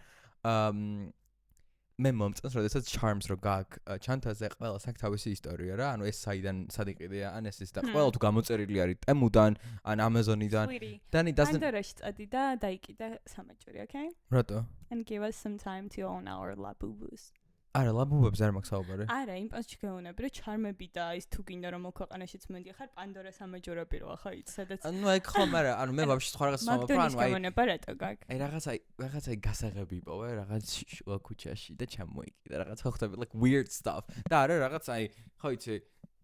მე მომწონს, როდესაც charms რო გაკ ჩანთაზე ყველა საკ თავისი ისტორია რა. ანუ ეს საიდან სად იყიდია, ან ეს და ყველა თუ გამოწერილი არის Temu-დან, ან Amazon-იდან. Then it doesn't. Ანდერაში წადი და დაიკიდე სამაჯური, okay? რატო? And give us some time to own our labubus. არა, ლაბუბებს არ მაქვს საუბარი. არა, იმ პასში გეუბნები, რომ charm-ები და ის თუ გინდა რომ მოქვეყანაშიც მოდიხარ, პანდორას სამაჯურა პირველ ხო იცი, სადაც ანუ აი ხომ არა, ანუ მე ვაფშე სხვა რაღაც სამაბრ ანუ აი მაგდონის რატო გაკ? აი რაღაცა გასაღები იპოვე რაღაც ქუჩაში და ჩამოიკიდა რაღაც ხო ხტები like weird stuff. და არა რაღაც აი ხო იცი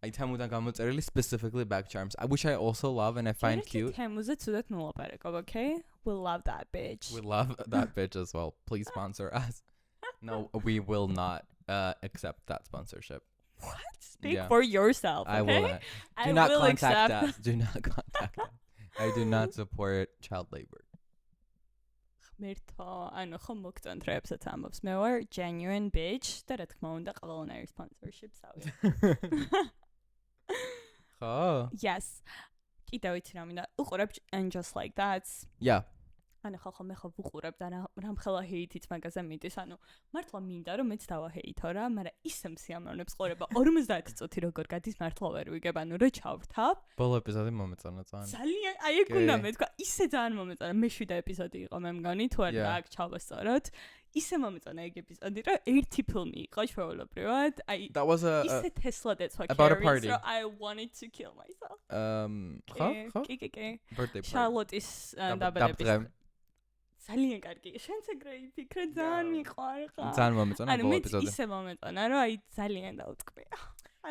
აი Temu-დან გამოწერილი specifically back charms. I wish I also love and I find cute. Temu-ზე ცუდად მოლაპარაკობ, okay? We love that bitch. We love that bitch as well. Please sponsor us. No, we will not accept that sponsorship. What? Speak for yourself, okay? I will not. Do not contact us. Do not contact us. I do not support child labor. მერტო, ანუ ხომ მოგწონთ რეებსაც ამბობს. მე ვარ genuine bitch და რა თქმა უნდა ყველანაირ sponsorships ავიღე. ხო? Yes. კიდევ ვიცი რა მინდა. უყურებ and just like that. Yeah. ანუ ხალხო მე ხო ვუყურებ და რამხელა ჰეითიც მაგაზე მიდის, ანუ მართლა მინდა რომ მეც დავაჰეითო რა, მაგრამ ისე მსიამოვნებს ყურება 50 წუთი როგორ გადის მართლა ვერ ვიგებ, ანუ რო ჩავრთავ. ბოლო ეპიზოდი მომეწონა ძალიან. ძალიან, აი ეგ უნდა მეთქვა, ისე ძალიან მომეწონა. მე-7 ეპიზოდი იყო მე მგონი, თუ არა აქ ჩავასწოროთ. ისე მომეწონა ეგ ეპიზოდი, რომ ერთი ფილმი იყო ჩვეულებრივად, აი ისე Tesla that's what carries, so I wanted to kill myself. ხო? კი. Birthday party. Charlotte-ის დაბადების ძალიან კარგი. შენც ეგრე იფიქრე, ძალიან მიყვარხარ. ძალიან მომეწონა ბოლო ეპიზოდი. ანუ ისე მომეწონა, რომ აი ძალიან დაუტკბია.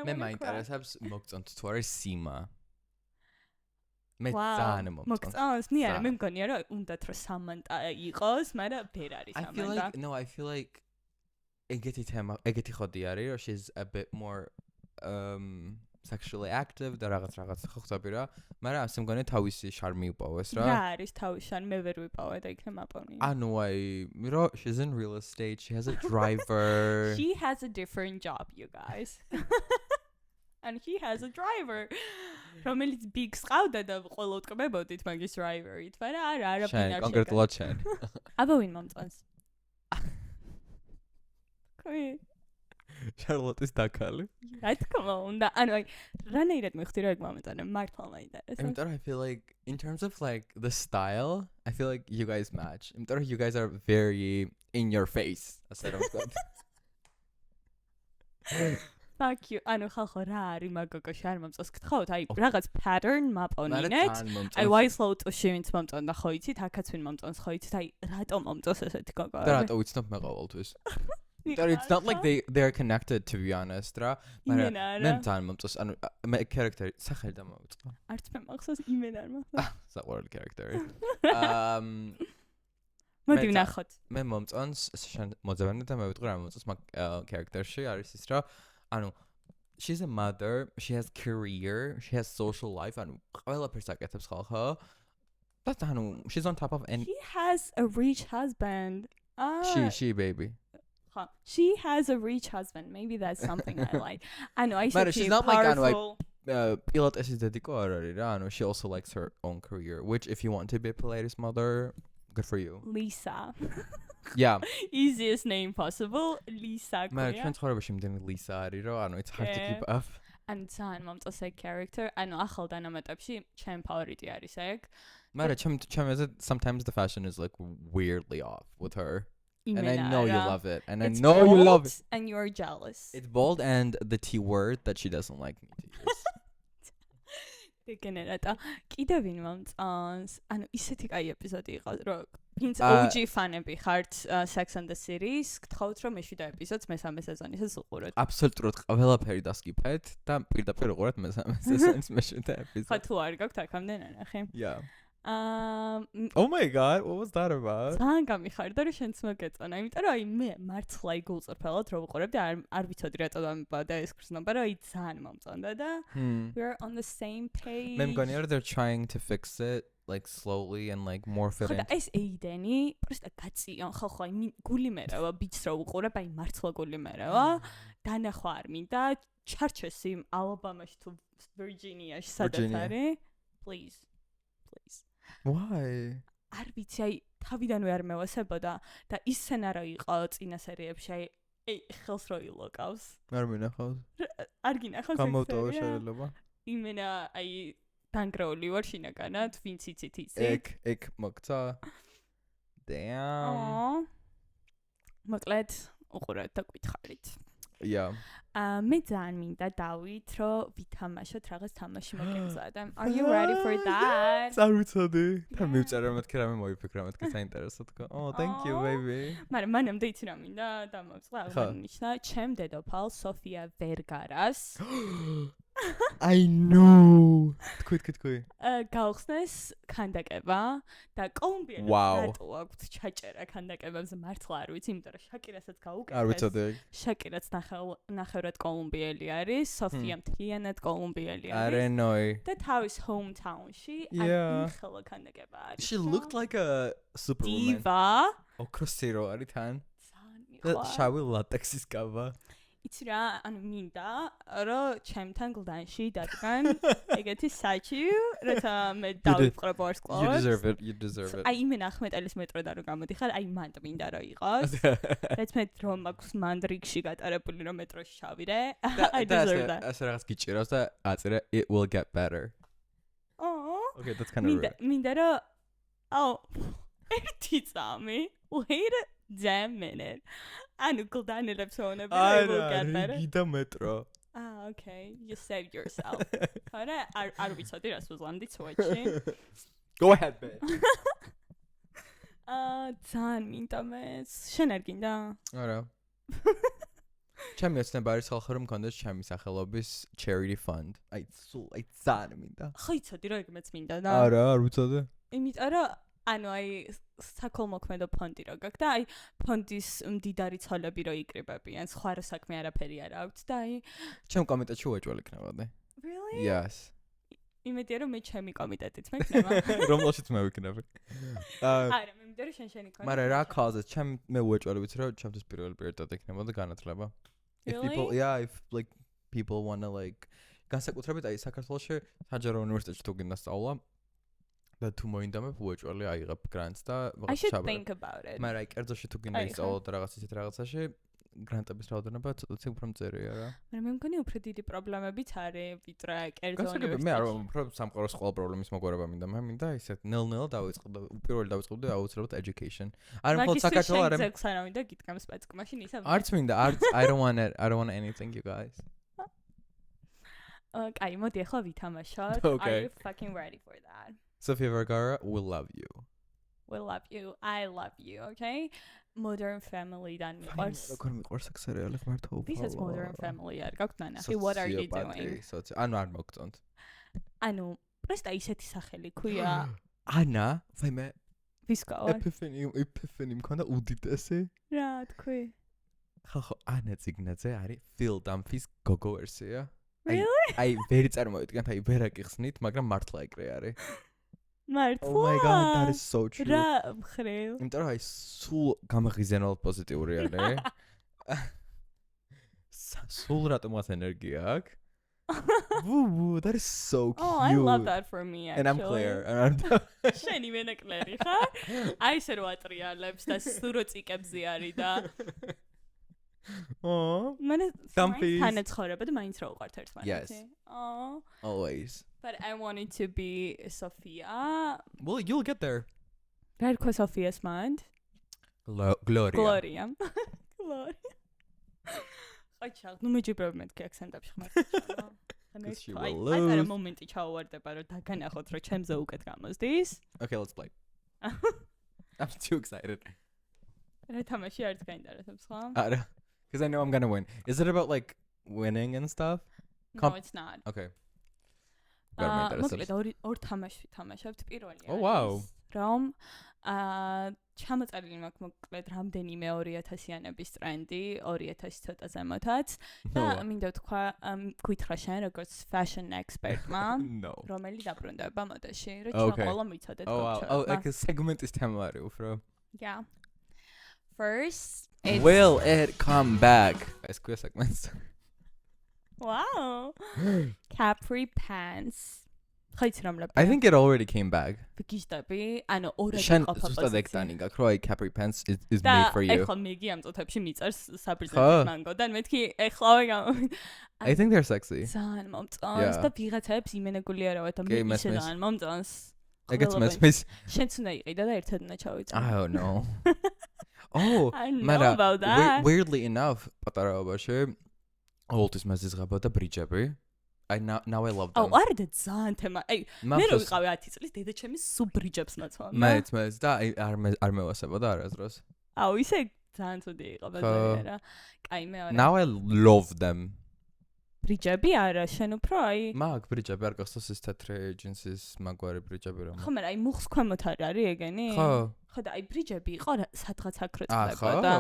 მე მაინტერესებს მოგწონთ თუ არის სიმა. მე ძალიან მოგწონს. მე არა, მე მგონია რომ უნდათ რომ სამანტა იყოს, მაგრამ ვერ არის სამანტა. I feel like ეგეთი ხოდი არის, რომ she's a bit more sexually active და რაღაც ხო ხსები რა, მაგრამ ასე მგონია თავისი შარმი უპოვეს რა. რა არის თავისი შარმი, მე ვერ ვიპოვე და იქნებ აპოვნია. ანუ აი, რო she's in real estate, she has a driver. She has a different job, you guys. And he has a driver. რომელიც big ყავდა და ყველა უტკბებოდით მაგის driver-ით, მაგრამ არა არაფინ არ შეგა. კონკრეტულად შენ. აბა ვინ მომწონს? კაი. Charlotte-ის დაკალი. რა თქმა უნდა, ანუ აი რანაირად მიხდი რომ ეგ მომეწონა, მართლა მაინტერესებს. იმიტომ რომ I feel like in terms of like the style, I feel like you guys match. იმიტომ რომ you guys are very in your face. ასე რომ ვთქვათ. Fuck you. ანუ ხალხო რა არის მაგოგოში არ მომწონს გთხოვთ, აი რაღაც pattern მაპოვნინეთ. აი Wiselow-ში ვინც მომწონდა ხო იცით, აქაც ვინ მომწონს ხო იცით, აი რატომ მომწონს ესეთი გოგო? და რატო ვიცნობ მე ყოველთვის? It's not like they're connected to be honest, რა. მაგრამ მე ძალიან მომწონს, ანუ მე character სახელი დამოვიწყო. არც მე მახსოვს იმენ არ მახსოვს. საყვარელი character. მოდი ვნახოთ. მე მომწონს შენ მოძებნე და მე ვიტყვი რა მომწონს მაგ character-ში არის ის რა. ანუ she's a mother, she has career, she has social life, ანუ ყველაფერს აკეთებს ხალხო. და ანუ she's on top of any. She has a rich husband. She baby. She has a rich husband. Maybe that's something I like. I know I said she's not like Pilates dediko არ არის რა. ანუ she also likes her own career, which if you want to be a Pilates mother, good for you. Lisa. Yeah. Easiest name possible. Lisa. მე ჩვენ ცხოვრებაში იმდენი Lisa არის რა, ანუ it's hard to keep up. And ძალიან მომწონს ეგ character. ანუ ახალ დანამატებში ჩემ ფავორიტი არის ეგ. მაგრამ ჩემზე sometimes the fashion is like weirdly off with her. And I know you love it. And I know you love it. And you're jealous. It's bold and the T word that she doesn't like me to use. Degenerata. კიდე ვინ მომწონს? ანუ ისეთი კაი ეპიზოდი იყო, რომ ვინც OG ფანები ხართ Sex and the City-ს, გთხოვთ რომ მე-7 ეპიზოდს მე-3 სეზონისას უყუროთ. აბსოლუტურად ყველაფერი დასკიპეთ და პირდაპირ უყურეთ მე-3 სეზონის მე-7 ეპიზოდს. ხო თუ არ გაქვთ აქამდე ნახე. Yeah. Oh my god, what was that about? ძალიან გამიხარდა რომ შენც მოგეწონა, იმიტომ რომ აი მე მართლა იგულწრფელად რო ვუყურებდი, არ ვიცოდი რატო დამიბადა ეს ქრსნობა, რომ აი ძალიან მომწონდა და we're on the same page. მე მგონია რომ they're trying to fix it like slowly and like more fit in. ხოდა ეს ეიდენი პროსტა გაწიონ ხალხო, აი გული მერევა ბიჭს რო უყურებ, აი მართლა გული მერევა. დანახვა არ მინდა, ჩარჩეს იმ ალაბამაში თუ ვირჯინიაში სადაც არის. Please. Why? არ ვიცი, აი თავიდანვე არ მევასებოდა და ის სცენარო იყო წინა სერიებში, აი ხელს რო ილოკავს. არ მინახავს. არ გინახავს ეს. გამოვტოვე შეიძლება. იმენა აი დანგრეული ვარ შინაგანად, ვინც იცით იცით. ეგ მოგცა. Damn. მოკლედ უყურეთ და გითხარით. Yeah. მე ძალიან მინდა დავით, რომ ვითამაშოთ რაღაც თამაში მოგემზადა. Are you ready for that? არ ვიცოდი. თან მივწერე მეთქე რამე მოიფიქრა მეთქე საინტერესო თქო. Oh, thank you baby. მაგრამ მანამდე იცი რა მინდა დამოწყდა აღნიშნა ჩემ დედოფალ სოფია ვერგარას. I know. თქვი. გავხსნეს ქანდაკება და კოლუმბიაში რატო აქვს ჩაჭერა ქანდაკებებზე მართლა არ ვიცი, იმიტომ რომ შაკირასაც გაუკეთეს. არ ვიცოდი. შაკირაც ნახევრად კოლუმბიელი არის, სოფია მთლიანად კოლუმბიელი არის. არენოი. და თავის hometown-ში ახლა ქანდაკება არის. She looked like a superwoman. Diva. ოქროსირო არის თან. და შავი ლატექსის კავა. იცი რა, ანუ მინდა რომ ჩემთან გლდანში დადგან ეგეთი საჩი, რათა მე დავიწყებ ვარსკვლავებს. You deserve it. You deserve it. აი იმენ 11 მეტროდან რომ გამოდიხარ, აი მანდ მინდა რომ იყოს. რაც მე რომ მაქვს მანდრიგში გატარებული რომ მეტროში ჩავიდე. I deserve that. ასე რაღაც გიჭირავს და აწერე it will get better. Oh. Okay, that's kind of rude. მინდა რომ ერთი წამი. Wait a damn minute. ანუ გლდანელებს ვონები it will get better. გიდა მეტრო. Okay. You saved yourself. არა, არ ვიცოდი რას უზლამდით სვეჩი. Go ahead, babe. ძალიან მინდა მეც. შენ არ გინდა? არა. ჩემი ოცნება არის ხალხი რომ მქონდეს ჩემი სახელობის charity fund. აი ძალიან მინდა. ხო იცოდი რომ ეგ მეც მინდა და. არა, არ ვიცოდი. იმიტომ რომ ანუ აი საქველმოქმედო ფონდი რო გაქვს და აი ფონდის მდიდარი ცოლები რო იკრიბებიან, სხვა რა საქმე არაფერი არ აქვს და აი ჩემ კომიტეტში უეჭველი იქნებოდი. Really? Yes. იმედია რომ მე ჩემი კომიტეტიც მექნება. რომელშიც მე ვიქნები. არა, მე მინდა რომ შენ იქნება. მაგრამ რა causes მე უეჭველი ვიცი რომ ჩემთვის პირველი პრიორიტეტი იქნებოდა განათლება. If like people want to like განსაკუთრებით აი საქართველოში საჯარო უნივერსიტეტში თუ გინდა სწავლა და თუ მოინდამებ უეჭველი აიღებ grants და I should think about it. მაგრამ აი კერძოში თუ გინდა ისწავლო და რაღაც ისეთ რაღაცაში grant-ების რაოდენობა ცოტა უფრო მწერია რა. მაგრამ მე მგონი უფრო დიდი პრობლემებიც არის ვიდრე კერძო უნივერსიტეტში. მე არ უფრო სამყაროს ყველა პრობლემის მოგვარება მინდა. მე მინდა ისეთ ნელ-ნელა დავიწყებ და პირველი დავიწყებდი აუცილებლად education. არ მხოლოდ საქართველოს არ მაგისტრის ექსამინი მინდა გიტკამს პეცკ მაშინ ისე. არც მინდა, I don't want anything you guys. კაი, მოდი ახლა ვითამაშოთ. Okay. Are you fucking ready for that? Sofia Vergara, we love you. We love you. I love you, okay? Modern Family-დან მიყვარს. როგორ მიყვარს აქ სერიალი ღმერთო უფალო. Ვისაც Modern Family არ გაქვთ ნანახი, what are you doing? ანუ არ მოგწონთ. ანუ პრესტა ისეთი სახელი ქვია. ანა, ვაიმე. ვის გავარ? Epiphany მქონდა უდიდესი. რა თქვი? ხო, ანა ციგნაძე არის Phil Dunphy's გოგო ვერსია. Really? აი, ვერი წარმოვიდგენთ, აი, ვერ აკიხსნით, მაგრამ მართლა ეგრე არის. მართლა? Oh my god, that is so true. რა მხრივ? იმიტომ რომ აი სულ გამაღიზიანებულ პოზიტიური არის. სულ რატომაც ენერგია აქვს. Woo, that is so cute. Oh, I love that for me actually. And I'm clear. შენი მენაკლერი ხარ? აი ესე რო ატრიალებს და სურო წიკებზე არის და Oh. მანე Dumpy. თანაცხოვრება და მაინც რო უყართ ერთმანეთს. Yes. Oh. Always. But I wanted to be Sophia. Well, you'll get there. რა თქვა Sophia's mind? Gloria. Gloria. Gloria. აჩა, ნუ მეჯიბრებ მეთქი აქსენტებში ხმარ. აი, არა მომენტი ჩაუვარდება რომ დაგანახოთ რომ ჩემზე უკეთ გამოსდის. Okay, let's play. I'm too excited. რა თამაში არის გაინტერესებს ხო? არა. Because I know I'm gonna win. Is it about like winning and stuff? No, it's not. Okay. მოკლედ ორ თამაში თამაშობთ. პირველი Oh wow. რომ ჩამოწერილი მაქვს მოკლედ რამდენიმე 2000-იანების ტრენდი, 2000 ცოტა ზემოთაც და მინდა ვთქვა გითხრა შენ როგორც fashion expert-მა, რომელი დაბრუნდება მოდაში, რომ ჩვენ ყველა მიცოდეთ გოგოჩა. Oh, like a segment is თემა არის უფრო. Yeah. First, it's Will it come back? ეს ქვია segments. Wow. Capri pants. ხაიც რამლებ. I think it already came back. ვიგიჟდები, ანუ ორად შენ ყოფა ზუსტად ეგ ტანი გაქვს, რომ აი Capri pants is made for you. და ეხლა მეგი ამ წუთებში მიწერს საბრიზელის მანგოდან, მეთქი ეხლავე I think they're sexy. ძალიან მომწონს და ვიღაცებს იმენებული არა ვარ და მე ისე ძალიან მომწონს. ეგეც მესმის. შენც უნდა იყიდა და ერთად უნდა ჩავიწო. I don't know. Oh, მაგრამ weirdly enough, პატარაობაში Oldest მეზიზღება და ბრიჯები. Now I love them. აუ, არა და ძალიან თემა. აი, მე რო ვიყავი 10 წლის, დედაჩემი სულ ბრიჯებს მოცავდა. მეც და არ მევასებოდა არასდროს. აუ, ისე ძალიან ცუდი იყო ბაზარი რა. კაი, მეორე. Now I love them. ბრიჯები არა, შენ უფრო აი მაგ ბრიჯები არ გახსოვს ის თეთრი ჯინსის მაგვარი ბრიჯები რომ. ხო, მაგრამ აი მუხს ქვემოთ არის ეგენი? ხო. ხო და აი ბრიჯები იყო სადღაც აქ რო წდებოდა.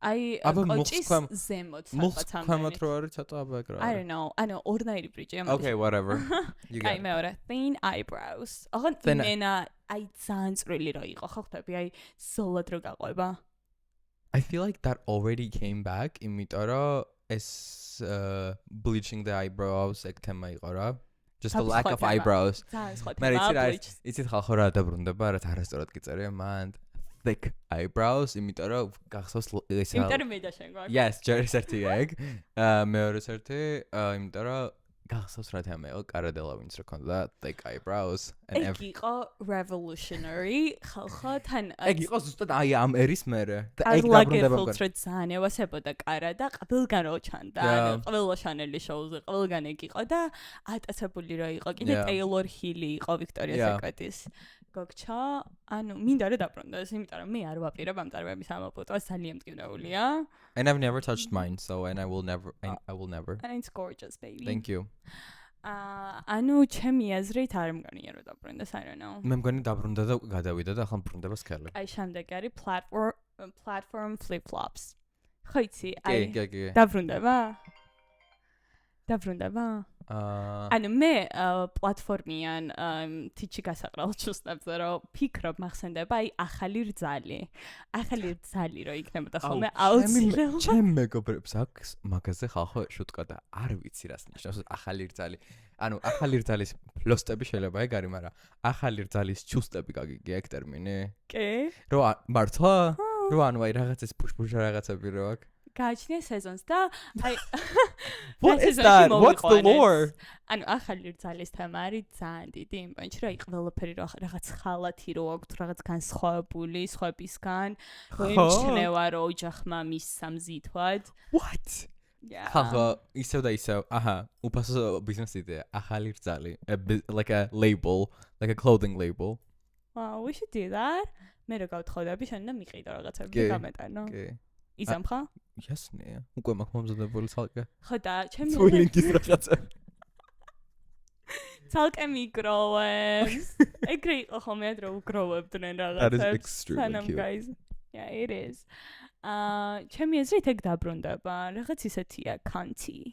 აი კოჭის ზემოთ სადღაც მუხს ქვემოთ რო არის ცოტა აბა ეგ რა. I don't know. ანუ ორნაირი ბრიჯია. Okay, whatever. კაი, მეორე. Thin eyebrows. აღარ იმენა აი ძალიან წვრილი რო იყო, ხო ხტები, აი ზოლად რო გაყვება. I feel like that already came back, იმიტომ რომ ეს bleaching the eyebrows ეგ თემა იყო რა. Just the Tapis lack სხვა of თემა. eyebrows. ძალიან სხვა მე თემა. იცით ხალხო რა დაბრუნდება, რაც არასწორად გიწერია, მან thick eyebrows, იმიტომ რომ გახსოვს ესა. იმიტომ რომ მე და შენ გვაქვს. Yes, ჯერ ერთი ეგ. მეორე ერთი, იმიტომ რომ გახსოვს რა თემა იყო Cara Delevingne-ს რო ქონდა thick eyebrows and ეგ იყო revolutionary ხალხო თან ეგ იყო ზუსტად აი ამ ერის მერე და ეგ ეგ დაბრუნდება ფილტრი ძალიან ევასებოდა Cara და ყველგან რო ჩანდა ყველა შანელი შოუზე ყველგან ეგ იყო და ატაცებული რო იყო კიდე Taylor Hill იყო Victoria's Secret-ის გოგჩა ანუ მინდა რომ დაბრუნდეს იმიტომ რომ მე არ ვაპირებ ამ წარბების ამოპუტვას ძალიან მტკივნეულია and I've never touched mine so and I will never and it's gorgeous baby thank you ანუ ჩემი აზრით არ მგონია რომ დაბრუნდეს I don't know მე მგონი დაბრუნდა და გადავიდა და ახლა მბრუნდება სქელი აი შემდეგ არის platform flip flops ხო იცი აი დაბრუნდება ანუ მე პლატფორმიან თიჩი გასაყრალ ჩუსტებზე რომ ფიქრობ მახსენდება აი ახალი რძალი რო იქნებოდა ხოლმე აუცილებლად ჩემ მეგობრებს აქვს მაგაზე ხალხო შუტკა და არ ვიცი რას ნიშნავს ახალი რძალი ანუ ახალი რძალის ფლოსტები შეიძლება ეგ არის მაგრამ ახალი რძალის ჩუსტები გაგიგია ეგ ტერმინი კი რო მართლა რო ანუ აი რაღაცის პუშ რაღაცები რო აქვს გააჩნია სეზონს და აი What is that? What's the lore? ანუ ახალი რძალის თემა არის ძალიან დიდი იმ პონჩი რომ აი ყველაფერი რაღაც ხალათი რო აქვს რაღაც განსხვავებული სხვებისგან რო იმჩნევა რომ ოჯახმა მის სამზითვად What? ხალხო ისევ და ისევ აჰა უფასო ბიზნეს იდეა ახალი რძალი like a label like a clothing label Wow we should do that მე რო გავთხოვდები შენ და მიყიდო რაღაცები და გამეტანო კი იზამ ხა? Yes-ნე. უკვე მაქვს მომზადებული ცალკე. ხო და ჩემი Twilling-ის რაღაცა. ცალკე მიკროვებს. ეგრე იყო ხოლმე ადრე უგროვებდნენ რაღაცებს. That is extremely cute. Guys. Yeah, it is. ჩემი აზრით ეგ დაბრუნდება. რაღაც ისეთია კანტი.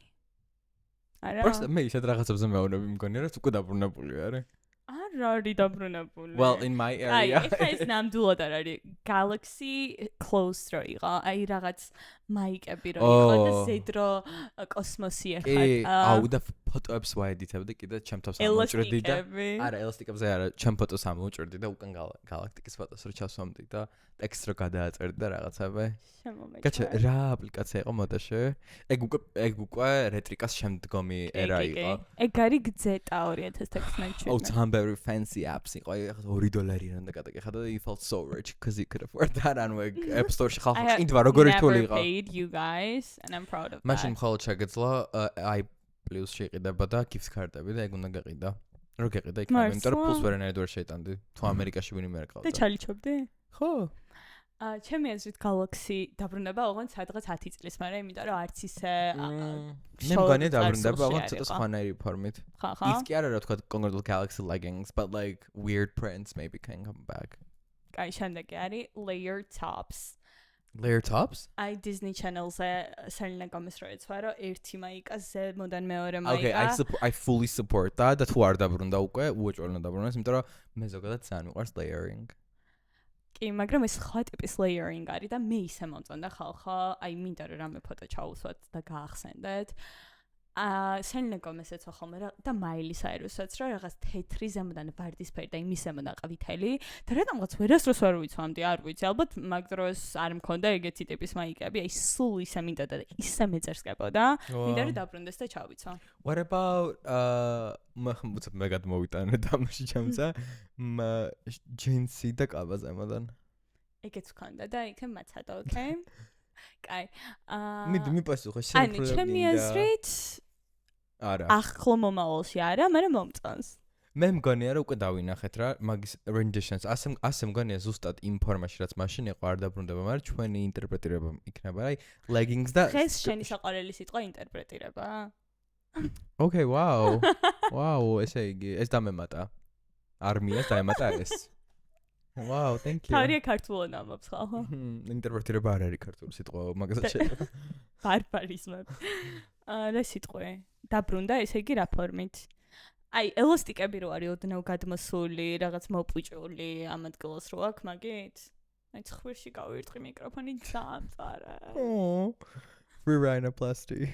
არა. Просто მე ისეთ რაღაცებზე მეუბნები მგონია რომ უკვე დაბრუნებული არის. არის დაბრუნებული. Well, in my area. აი, ეს ნამდვილად არ არის. Galaxy close რო იყო. აი რაღაც მაიკები რო იყო და ზედრო კოსმოსი ეხა. აუ და ფოტოებს ვაედიტებდი კიდე ჩემ თავს ამოჭრდი და არა ელასტიკებზე არა ჩემ ფოტოს ამოჭრდი და უკან galactic-ის ფოტოს რო ჩასვამდი და ტექსტს რო გადააწერდი და რაღაცები. გაჩა რა აპლიკაცია იყო მოდაში? ეგ უკვე რეტრიკას შემდგომი ერა იყო. ეგ არის გზეტა 2016 წელს. Oh, ძალიან ბევრი fancy apps იყო. აი ახლა $2 და გადაგეხადა და you felt so rich because you could afford that ანუ ეგ App Store-ში ხალხი ყიდვა როგორ ერთული იყო. I paid you guys and I'm proud of that. მაშინ მხოლოდ შეგეძლო i+-ში იყიდება და gift card-ები და ეგ უნდა გაყიდა. რო გაყიდა იქ იმიტომ რომ ფულს ვერანაირად ვერ შეიტანდი. თუ ამერიკაში ვინმე არ ყავდა. და ჩალიჩობდი? ხო. ჩემი აზრით Galaxy დაბრუნდება ოღონდ სადღაც 10 წლის მერე, იმიტომ რომ არც ისე მე მგონია დაბრუნდება ოღონდ ცოტა სხვანაირი ფორმით. ის კი არა რა თქვა კონკრეტულ Galaxy leggings, but like weird prints maybe can come back. კაი, შემდეგი არის layer tops. Layer tops? I Disney Channel-ზე Selena Gomez რო ეცვა რომ ერთი მაიკა ზემოდან მეორე მაიკა. Okay, I fully support that. და თუ არ დაბრუნდა უკვე, უეჭველნა დაბრუნდეს, იმიტომ რომ მე ზოგადად ძალიან მიყვარს layering. კი, მაგრამ ეს სხვა ტიპის layering არის და მე ისე მომწონდა ხალხო, აი მინდა რომ რამე ფოტო ჩაუსვათ და გაახსენდეთ. Selena Gomez ეცვა ხოლმე და Miley Cyrus-აც რომ რაღაც თეთრი ზემოდან ვარდისფერი და იმის ზემოდან ყვითელი და რატომღაც ვერასდროს ვერ ვიცვამდი, არ ვიცი, ალბათ მაგ დროს არ მქონდა ეგეთი ტიპის მაიკები, აი სულ ისე მინდა და ისე მეწერსკებოდა, მინდა რომ დაბრუნდეს და ჩავიცვა. What about მე გადმოვიტანე თამაში ჩემზე ჯინსი და კაბა ზემოდან. ეგეც ვქონდა და იქ მაცადო, okay? კაი. მიპასუხე შენ ანუ ჩემი აზრით არა. ახლო მომავალში არა, მაგრამ მომწონს. მე მგონია რომ უკვე დავინახეთ რა მაგის renditions. ასე მგონია ზუსტად იმ ფორმაში რაც მაშინ იყო არ დაბრუნდება, მაგრამ ჩვენი ინტერპრეტირება იქნება. აი leggings და დღეს შენი საყვარელი სიტყვა ინტერპრეტირება. Okay, wow. Wow, ესე იგი ეს დამემატა. არმიას დაემატა ეს. Wow, thank you. თავია ქართულად ამბობს ხალხო. ინტერპრეტირება არ არის ქართული სიტყვა, მაგასაც შეიძლება. ბარბარიზმები. რა სიტყვე? დაბრუნდა, ესე იგი რა ფორმით? აი, ელასტიკები რო არის ოდნავ გადმოსული, რაღაც მოპუჭული ამ ადგილას რო აქვს მაგით? აი, ცხვირში გავირტყი მიკროფონი ძალიან წარა. free rhinoplasty.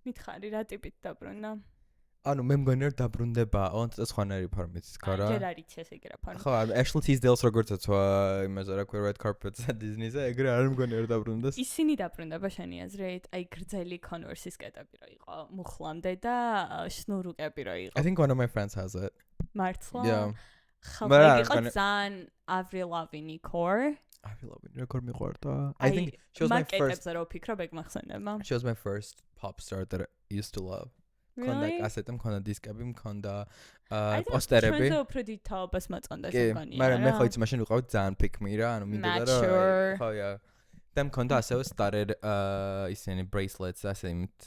მითხარი რა ტიპით დაბრუნა? ანუ მე მგონი რომ დაბრუნდება ოღონდ სხვანაირი ფორმით რა. ჯერ არ იცი ესე იგი რა ფორმით. ხო, Ashley Tisdale-ს როგორც აცვა იმაზე რა ქვია red carpet-ზე Disney-ზე, ეგრე არ მგონი რომ დაბრუნდეს. ისინი დაბრუნდება შენი აზრით? აი გრძელი Converse-ის კეტები რო იყო მუხლამდე და შნურუკები რო იყო. I think one of my friends has it. მართლა? Yeah. ხალხი იყო ძალიან Avril Lavigne core. Avril Lavigne როგორ მიყვარდა? I think she was my first მაკეტებზე რო ვფიქრობ ეგ მახსენდება. She was my first pop star that I used to love. მქონდა ასეთი მქონდა დისკები, მქონდა პოსტერები. ჩვენზე უფრო დიდთაობას მოწონდა კი, შეგონია. მაგრამ მე ხო იცი მაშინ ვიყავით ძალიან pick me რა, ანუ მინდოდა რომ ხო yeah. და მქონდა ასევე started ისინი bracelets ასე იმით.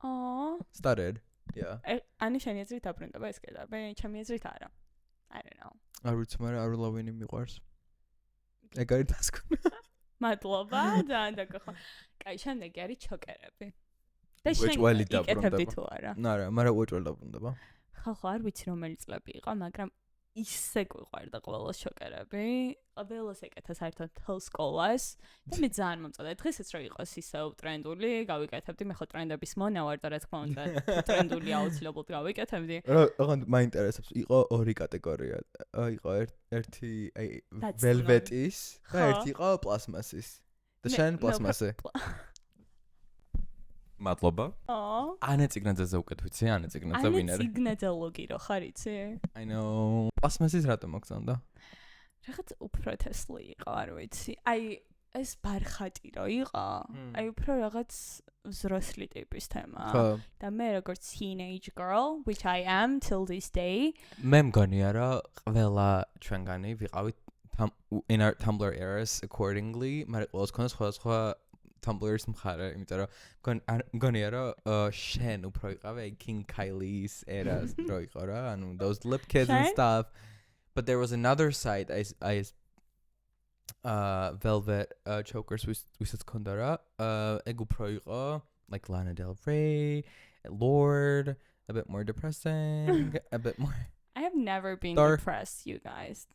Oh. Started. Yeah. ანუ შენი აზრით დაბრუნდება ეს კედები? ჩემი აზრით არა. I don't know. არ ვიცი, მაგრამ Avril Lavigne მიყვარს. ეგ არის დასკვნა. მადლობა და დაგახო. კაი, შემდეგი არის ჩოკერები. და უეჭველი შენ იკეთებდი თუ არა? არა, მაგრამ უეჭველი დაბრუნდება. ხო, არ ვიცი რომელი წლები იყო, მაგრამ ისე გვიყვარდა ყველა შოკერები. ყველას ეკეთა საერთოდ თელ სკოლას და მე ძალიან მომწონდა. დღესაც რო იყოს ისე ტრენდული, გავიკეთებდი. მე ხო ტრენდების მონა ვარ და რა თქმა უნდა, ტრენდული აუცილებლად გავიკეთებდი. ოღონდ მაინტერესებს, იყო ორი კატეგორია. იყო ერთი აი velvet-ის და ერთი იყო პლასმასის. და შენ პლასმასი. მადლობა. ანა ციგნაძეზე უკეთ ვიცი, ანა ციგნაძე ვინერი. ანა ციგნაძე ლოგი რო ხარ იცი? I know. პლასმასის რატომ მოგწონდა? რაღაც უფრო თესლი იყო, არ ვიცი. აი ეს ბარხატი რო იყო, აი უფრო რაღაც взрослый ტიპის თემა. და მე როგორც teenage girl, which I am till this day. მე მგონია რომ ყველა ჩვენგანი ვიყავით in our Tumblr eras accordingly, მაგრამ ყველას ქონდა სხვა Tumblr-ის მხარე, იმიტომ რომ მგონია რომ შენ უფრო იყავი King Kylie's eras რო იყო რა, ანუ those lip kids and stuff. But there was another side I velvet chokers ვისაც ქონდა რა, ეგ უფრო იყო like Lana Del Rey, Lorde, a bit more depressing, a bit more I have never been depressed, you guys.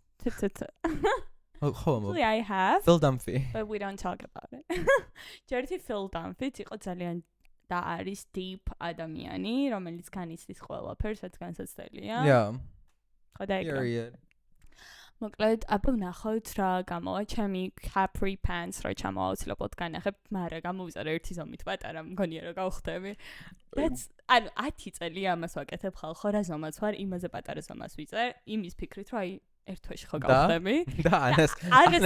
Actually, I have. Phil Dunphy. But we don't talk about it. ჯერტი Phil Dunphy იყო ძალიან და არის deep ადამიანი, რომელიც განიცდის ყველაფერს, რაც განსაცდელია. Yeah. ხოდა ეგრე. Period. მოკლედ, აბა ნახოთ რა გამოვა ჩემი Capri pants, რა ჩამოვაუცილებლად განახებ, მაგრამ გამოვიზარე ერთი ზომით პატარა, მგონია რომ გავხდები. ანუ 10 წელი ამას ვაკეთებ ხალხო, რა ზომაც ვარ, იმაზე პატარა ზომას ვიწერ, იმის ფიქრით, რომ აი ერთ თვეში ხო გავხდები. და ანას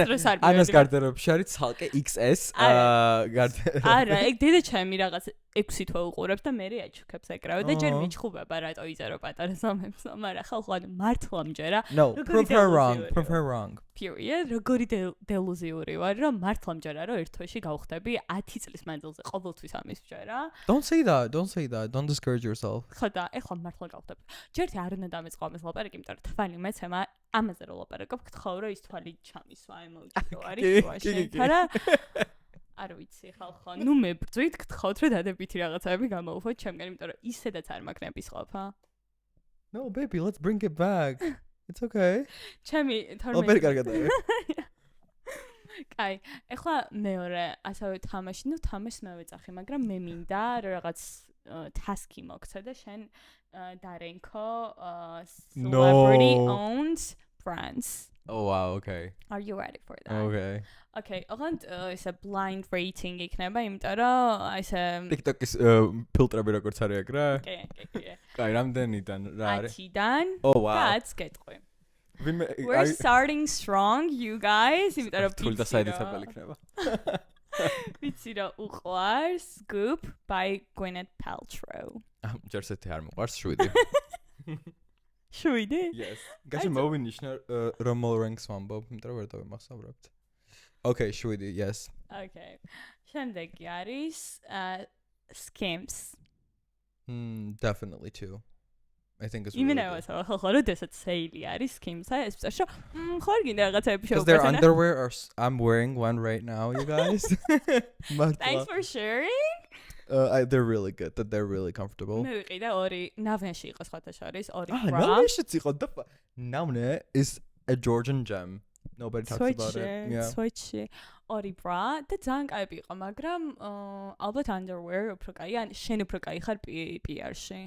დროს არ ანას გარდერობში არის ცალკე XS არა, ეგ დედაჩემი რაღაც 6 თვე უყურებს და მე აჩუქებს ეკრავე და ჯერ მიჩხუბება რატო იზარო პატარა ზომებს, მაგრამ ხალხო ანუ მართლა მჯერა. No, prove her wrong. Period. როგორი დელუზიური ვარ, რომ მართლა მჯერა რომ ერთ თვეში გავხდები 10 წლის მანძილზე ყოველთვის ამის მჯერა. Don't say that. Don't discourage yourself. ხო და ეხლა მართლა გავხდები. ჯერტი არ უნდა დამეწყო ამის ლაპარაკი, იმიტომ რომ თვალი მეცემა ამაზე რო ლაპარაკობ, გთხოვ რომ ის თვალი ჩამისვა ემოჯი რო არის შუაში. თარა არ ვიცი ხალხო, ნუ მებრძვით, გთხოვთ რომ დადებითი რაღაცები გამოვუფოთ ჩემგან, იმიტომ რომ ისედაც არ მაქვს ნების ყოფა. No, baby, let's bring it back. It's okay. ჩემი 12 ოპერი კარგად არის. კაი, ეხლა მეორე ასევე თამაში, ნუ თამაშს მე ვეძახი, მაგრამ მე მინდა რომ რაღაც task-ი მოგცე და შენ დარენქო celebrity owned brands. Oh wow, okay. Are you ready for that? Okay. Okay, ოღონდ it's a blind rating იქნება, იმიტომ რომ ესე TikTok-ის ფილტრები როგორც არის ეგ რა? კი. კაი, რამდენიდან რა არის? 10-დან. Oh wow. That's გეტყვი. We're starting strong, you guys. იმიტომ რომ თულ და საიდისებელი იქნება. ვიცი რომ უყვარს Goop by Gwyneth Paltrow. ჯერსეთი არ მოყვარს 7. 7? Yes. გაში მოვინიშნა რომ Ranks ვამბობ, იმიტომ რომ ვერ დავიმახსოვრებთ. Okay, 7, yes. Okay. შემდეგი არის Skims. Definitely too. I think it's Even really I was ხორო დესაც სეილი არის Skims-ა, ეს წაშო ხარ გინდა რაღაცები because their underwear are I'm wearing one right now, you guys. Thanks for sharing. They're really good. They're really comfortable. მე ვიყიდა ორი ნავნეში იყო სხვათა შორის ორი ნავნეშიც იყო და ნავნე is a Georgian gem. Nobody talks about it. Yeah. Switch. ორი bra და ძალიან კაი იყო, მაგრამ ალბათ underwear უფრო კაი, ან შენ უფრო კაი ხარ PR-ში.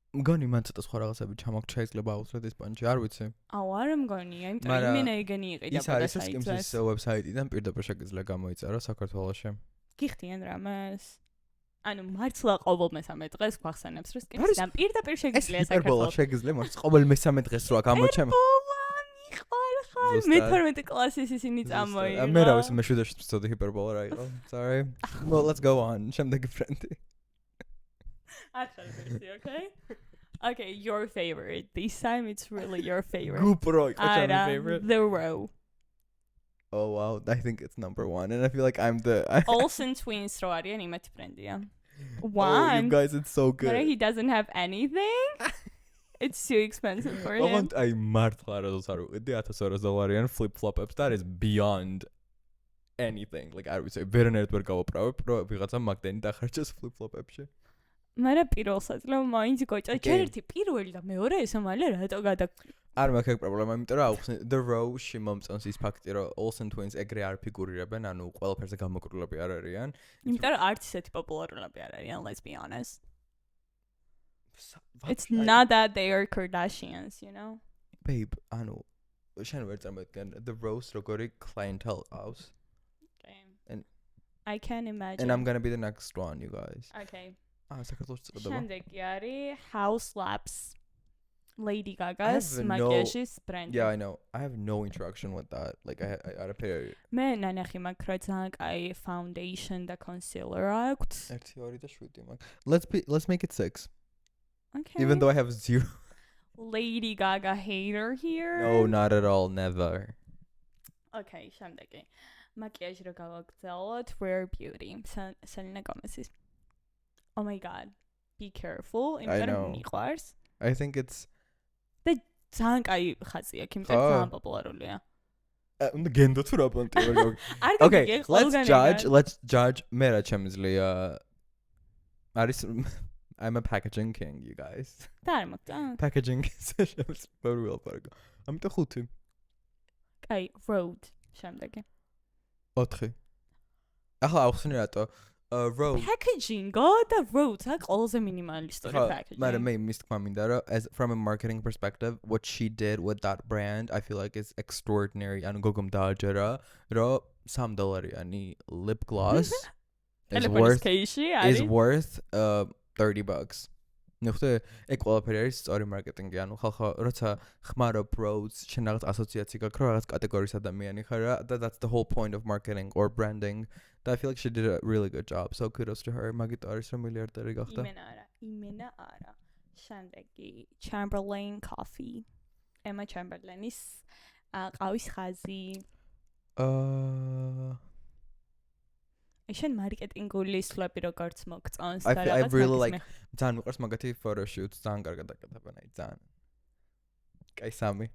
მგონი მან ცოტა სხვა რაღაცები ჩამოგ შეიძლება აუცილებლად ის პანჩი, არ ვიცი. აუ, არ მგონია, იმიტომ რომ იმენა იგენი იყიდა ის არის სკიმსის ვებსაიტიდან პირდაპირ შეგიძლია გამოიწერო საქართველოში. გიხდიან რამეს? ანუ მართლა ყოველ მესამე დღეს გვახსენებს რომ სკიმსიდან პირდაპირ შეგიძლია საქართველოში. ჰიპერბოლა შეგიძლია, მაგრამ ყოველ მესამე დღეს რო აღმოჩემ. მე 12 კლასის ისინი წამოიღო. მე რა ვიცი, მე 7-ში ვწოდე ჰიპერბოლა რა იყო. Sorry. Well, let's go on. შემდეგი ფრენდი. Okay? Okay, your favorite. This time it's really your favorite. Gupro, my favorite. The Row. Oh wow, I think it's number 1 and I feel like I'm the Olsen twins რო არიან იმეთი ბრენდია. Oh, you guys, it's so good. But he doesn't have anything. It's too expensive for him. I მართლა როდესაც არ უყიდი $1200 flip-flopებს და is beyond anything. Like I would say ვერანაირად ვერ გავაправებ, რომ ვიღაცა მაგდენი დახარჯეს flip-flopებში. მარა პირველსაც რომ მაინც გოჭა ჩერტი პირველი და მეორე ესა მალე რატო გადა არ მაქვს ეგ პრობლემა, იმიტომ რომ აუხსნე The Row-ში მომწონს ის ფაქტი, რომ Olsen Twins ეგრე არ ფიგურირებენ, ანუ ყველაფერზე გამოკრულები არ არიან. იმიტომ რომ არც ისეთი პოპულარულები არ არიან, let's be honest. It's not that they are Kardashians, you know? Babe, ანუ შენ ვერ წარმოვიდგენ The Row-ს როგორი clientele house. Okay. And I can imagine. And I'm going to be the next one, you guys. Okay. საქართველოს წდება. შემდეგი არის House Labs. Lady Gaga's makiage's brand. Yeah, I know. I have no interaction with that. Like I gotta pay. მე ნანახი მაქვს რა ძალიან კაი foundation და concealer აქვს. 1 2 და 7 მაქვს. Let's make it 6. Okay. Even though I have 0. Lady Gaga hater here. No, not at all, never. Okay, შემდეგი. Makiage რო გავაგრძელოთ, Rare Beauty. Selena Gomez's. Oh my god. Be careful. I know. I think it's ძალიან კაი ხაზია, იმიტომ რომ ძალიან პოპულარულია. უნდა გენდო თუ რა პონტი. Okay, let's judge მე რა შემიძლია. არის I'm a packaging king, you guys. და არ მოგწა. Packaging შემიძლია ვერ ვილაპარაკო. ამიტომ 5. კაი, Road შემდეგი. 4. ახლა ახსნე რატო Road packaging და Road აქ ყველაზე მინიმალისტური packaging. მაგრამ მე მის თქმა მინდა რომ as from a marketing perspective what she did with that brand I feel like is extraordinary. ანუ გოგომ დააჯერა რომ $3 lip gloss is worth $30. ნუ ხტე ეგ ყველაფერი არის სწორი მარკეტინგი. ანუ ხალხო როცა ხმარობ Roads შენ რაღაც ასოციაცია გაქვს რომ რაღაც კატეგორიის ადამიანი ხარ და that's the whole point of marketing or branding. I feel like she did a really good job. So kudos to her. მაგით არის რომ მილიარდერი გახდა. იმენა არა. შემდეგი Chamberlain coffee. Emma Chamberlain-ის ყავის ხაზი. შენ მარკეტინგული სლეპი როგორც მოგწონს და რაღაც. I really like ძალიან მიყვარს მაგათი photo shoots. ძალიან კარგად აკეთებენ, ძალიან. კაი სამი.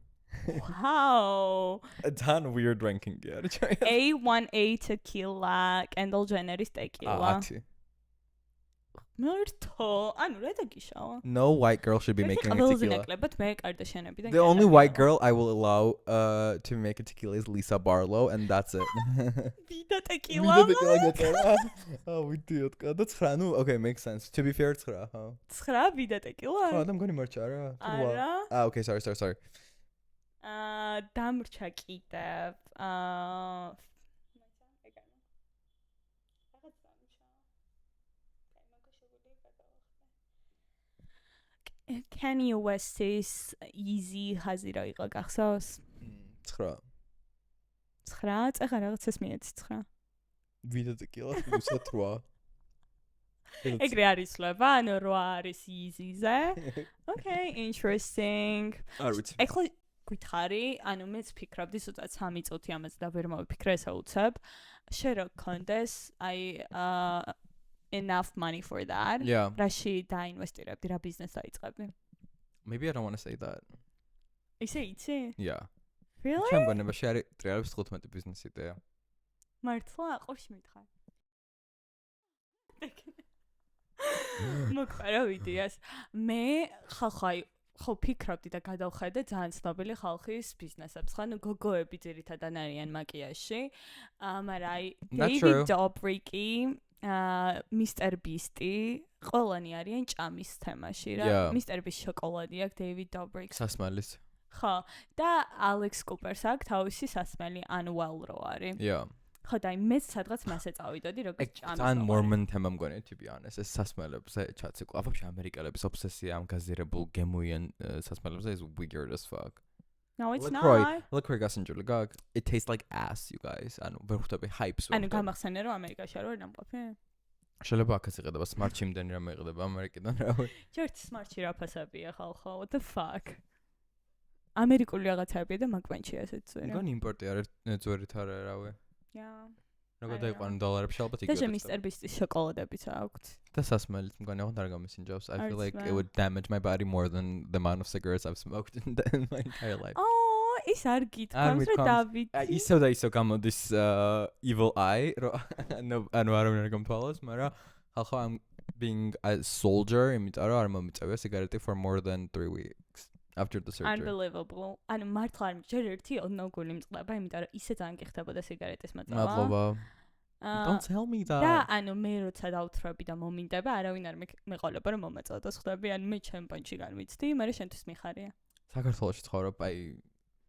Wow. It's weird ranking, yeah. A1A tequila, Kendall Jenner's tequila. ანუ რა დაგიშავა? No white girl should be making a tequila. The only white girl I will allow to make a tequila is Lisa Barlow, and that's it. Vida tequila. Oh, we do it. That's no. Okay, makes sense. To be fair, it's 9. 9 vida tequila. Oh, I'm going to march ara. Ara. Okay, sorry. დამრჩა კიდევ Kanye West's Easy ხაზი რა იყო გახსოვს? 9. 9? წეხა რაღაცას მიეცი 9. Vida tequila, უსა 8. ეგრე არის სლება, ანუ 8 არის Easy-ზე. Okay, interesting. არ ვიცი. ეხლა გითხარი, ანუ მეც ფიქრობდი ცოტა 3 წუთი ამაზე და ვერ მოვიფიქრე ესა უცებ. შენ რა გქონდეს, enough money for that. Yeah. რაში დაინვესტირებდი, რა ბიზნეს დაიწყებდი? Maybe I don't want to say that. ისე იცი? Yeah. Really? ჩემ გონებაში არის ტრიალების 15 ბიზნესი იდეა. მართლა ყურში მითხარ. მოგყარა ვიდეოს. მე ხალხო ხო ფიქრობდი და გადავხედე ძალიან ცნობილი ხალხის ბიზნესებს. ხან გოგოები ძირითადად არიან მაკიაჟში. მაგრამ აი David Dobrik-ი, Mr. Beast-ი, ყველანი არიან ჭამის თემაში რა. Mr. Beast შოკოლადი აქვს, David Dobrik სასმელის. ხო, და Alex Cooper-ს აქვს თავისი სასმელი Unwell რო არის. ხო და მეც სადღაც მასე წავიდოდი როგორც ჭამის. ძალიან Mormon თემა მგონია to be honest. ეს სასმელებზე ჩაციკლა. აფაფშე ამერიკელების ობსესია ამ გაზირებულ გემუიან სასმელებზე is weird as fuck. No, it's not. Look where გასინჯული გაგ. It tastes like ass, you guys. ანუ ვერ ხვდები hypes. ანუ გამახსენე რომ ამერიკაში არ ვარ ნამყოფი? შეიძლება აქაც იყიდება smart chimden რამე იყიდება ამერიკიდან რავი. ჯერთ smart-ი რაფასებია ხალხო. What the fuck? ამერიკული რაღაცებია და მაკვენჩი ასეც ვერა. მგონი იმპორტი არის ძვერით არა რავი. Yeah. როგორ დაიყვანო დოლარებში ალბათ იგივე. და Mr. Beast-ის შოკოლადებიც აქვს. და სასმელით მგონი აღარ გამისინჯავს. I feel like it would damage my body more than the amount of cigarettes I've smoked in my entire life. Oh, ის არ გითქვამს რომ დავით. ისევ და ისევ გამოდის evil eye, ანუ არ გამთვალოს, მაგრამ ხალხო I'm being a soldier, იმიტომ რომ არ მომიწევია სიგარეტი for more than 3 weeks after the surgery. Unbelievable. ანუ მართლა არ ჯერ ერთი ოდნავ მწყდება, იმიტომ რომ ისე ძალიან გიხდებოდა სიგარეტის მოწევა. მადლობა. Don't tell me that. და ანუ მე როცა დავთვრები და მომინდება, არავინ არ მეყოლება რომ მომეწოდოს ხდები, ანუ მე ჩემპონში განვიცდი, მაგრამ შენთვის მიხარია. საქართველოში ცხოვრობ, აი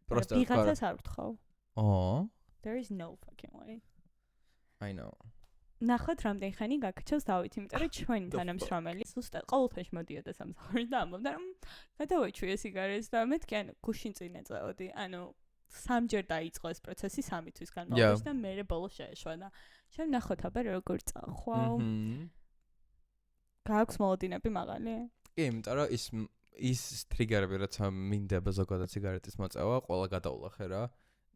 просто ვიღაცას არ ვთხოვ. Oh. There is no fucking way. I know. ნახოთ რამდენი ხანი გაგჩევს დავით, იმიტომ რომ ჩვენი თანამშრომელი ზუსტად ყოველთვის მოდიოდა სამსახურში და ამბობდა რომ გადავეჩვიე სიგარეტს და მეთქი ანუ გუშინ წინ ეწეოდი. ანუ სამჯერ დაიწყო ეს პროცესი 3 თვის განმავლობაში და მე ბოლოს შეეშვა და შენ ნახოთ აბა როგორ წახვალ. გაქვს მოლოდინები მაღალი? კი, იმიტომ რომ ის ტრიგერები რაც მინდება ზოგადად სიგარეტის მოწევა, ყველა გადაულახე რა.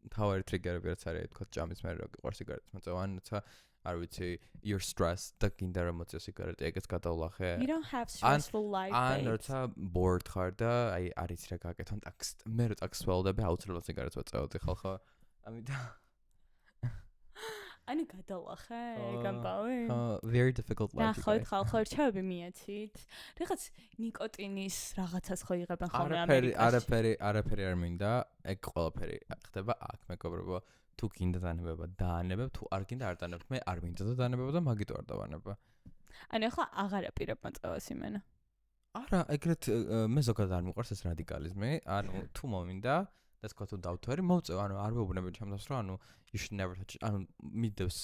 თავარი ტრიგერები რაც არის თქო ჭამის მე რო გიყვარს სიგარეტის მოწევა, ან როცა არ ვიცი you're stressed და გინდა რომ მოწევ სიგარეტი ეგეც გადაულახე. You don't have stressful life. ან როცა bored ხარ და აი არის რა გაკეთო მე რო ტაქსს ველოდები აუცილებლად სიგარეტს ვეწევოდი ხალხო. ამიტომ ანუ გადაულახე გამბავი. Very difficult life. ნახოთ ხალხო რჩევები მიეცით. რაღაც ნიკოტინის რაღაცას ხო იღებენ ხოლმე ამერიკაში. არაფერი არ მინდა. ეგ ყველაფერი ხდება აქ მეგობრებო. თუ გინდა დანებება დაანებებ, თუ არ გინდა არ დანებებ. მე არ მინდა და დანებება და მაგით არ დავანება. ანუ ახლა აღარ აპირებ მოწევას იმენა. არა, ეგრეთ მე ზოგადად არ მიყვარს ეს რადიკალიზმი. ანუ თუ მომინდა და თქვა თუ დავთვერი, მოვწევ, ანუ არ ვეუბნები ჩემს რომ ანუ you should never touch. ანუ მიდევს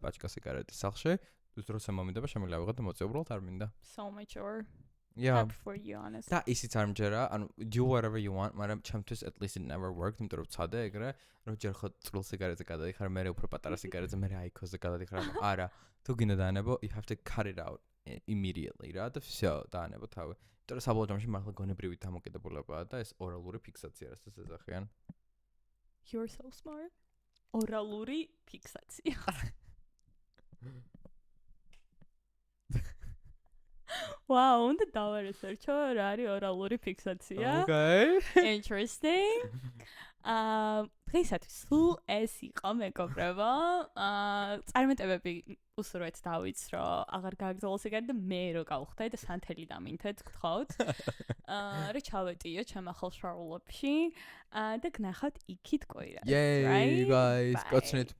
პაჩკა სიგარეტის სახში, როცა მომინდება შემიძლია ვიღოთ და მოწევ, უბრალოდ არ მინდა. So mature. Yeah. For you honest. და ისიც არ მჯერა, ანუ do whatever you want, მაგრამ ჩემთვის at least it never worked, იმიტომ რომ ვცადე ეგრე, რომ ჯერ ხო წვრილ სიგარეტზე გადადიხარ, მე უფრო პატარა სიგარეტზე, მე აიქოზე გადადიხარ, არა, თუ გინდა დაანებო, you have to cut it out immediately, რა და всё, დაანებო თავი. იმიტომ რომ საბოლოო ჯამში მართლა გონებრივი დამოკიდებულებაა და ეს ორალური ფიქსაცია რასაც ეძახიან. You're so smart. ორალური ფიქსაცია. Wow, უნდა დავარესერჩო რა არის ორალური ფიქსაცია. Okay. Interesting. დღეისათვის სულ ეს იყო მეგობრებო. წარმატებები უსურვეთ დავით, რომ აღარ გააგრძელოს ეგრე და მე რო გავხდე და სანთელი დამინთეთ, გთხოვთ. რა ჩავეტიო ჩემ ახალ შოულებში და გნახავთ იქით კვირას. Yay, you guys. Got it.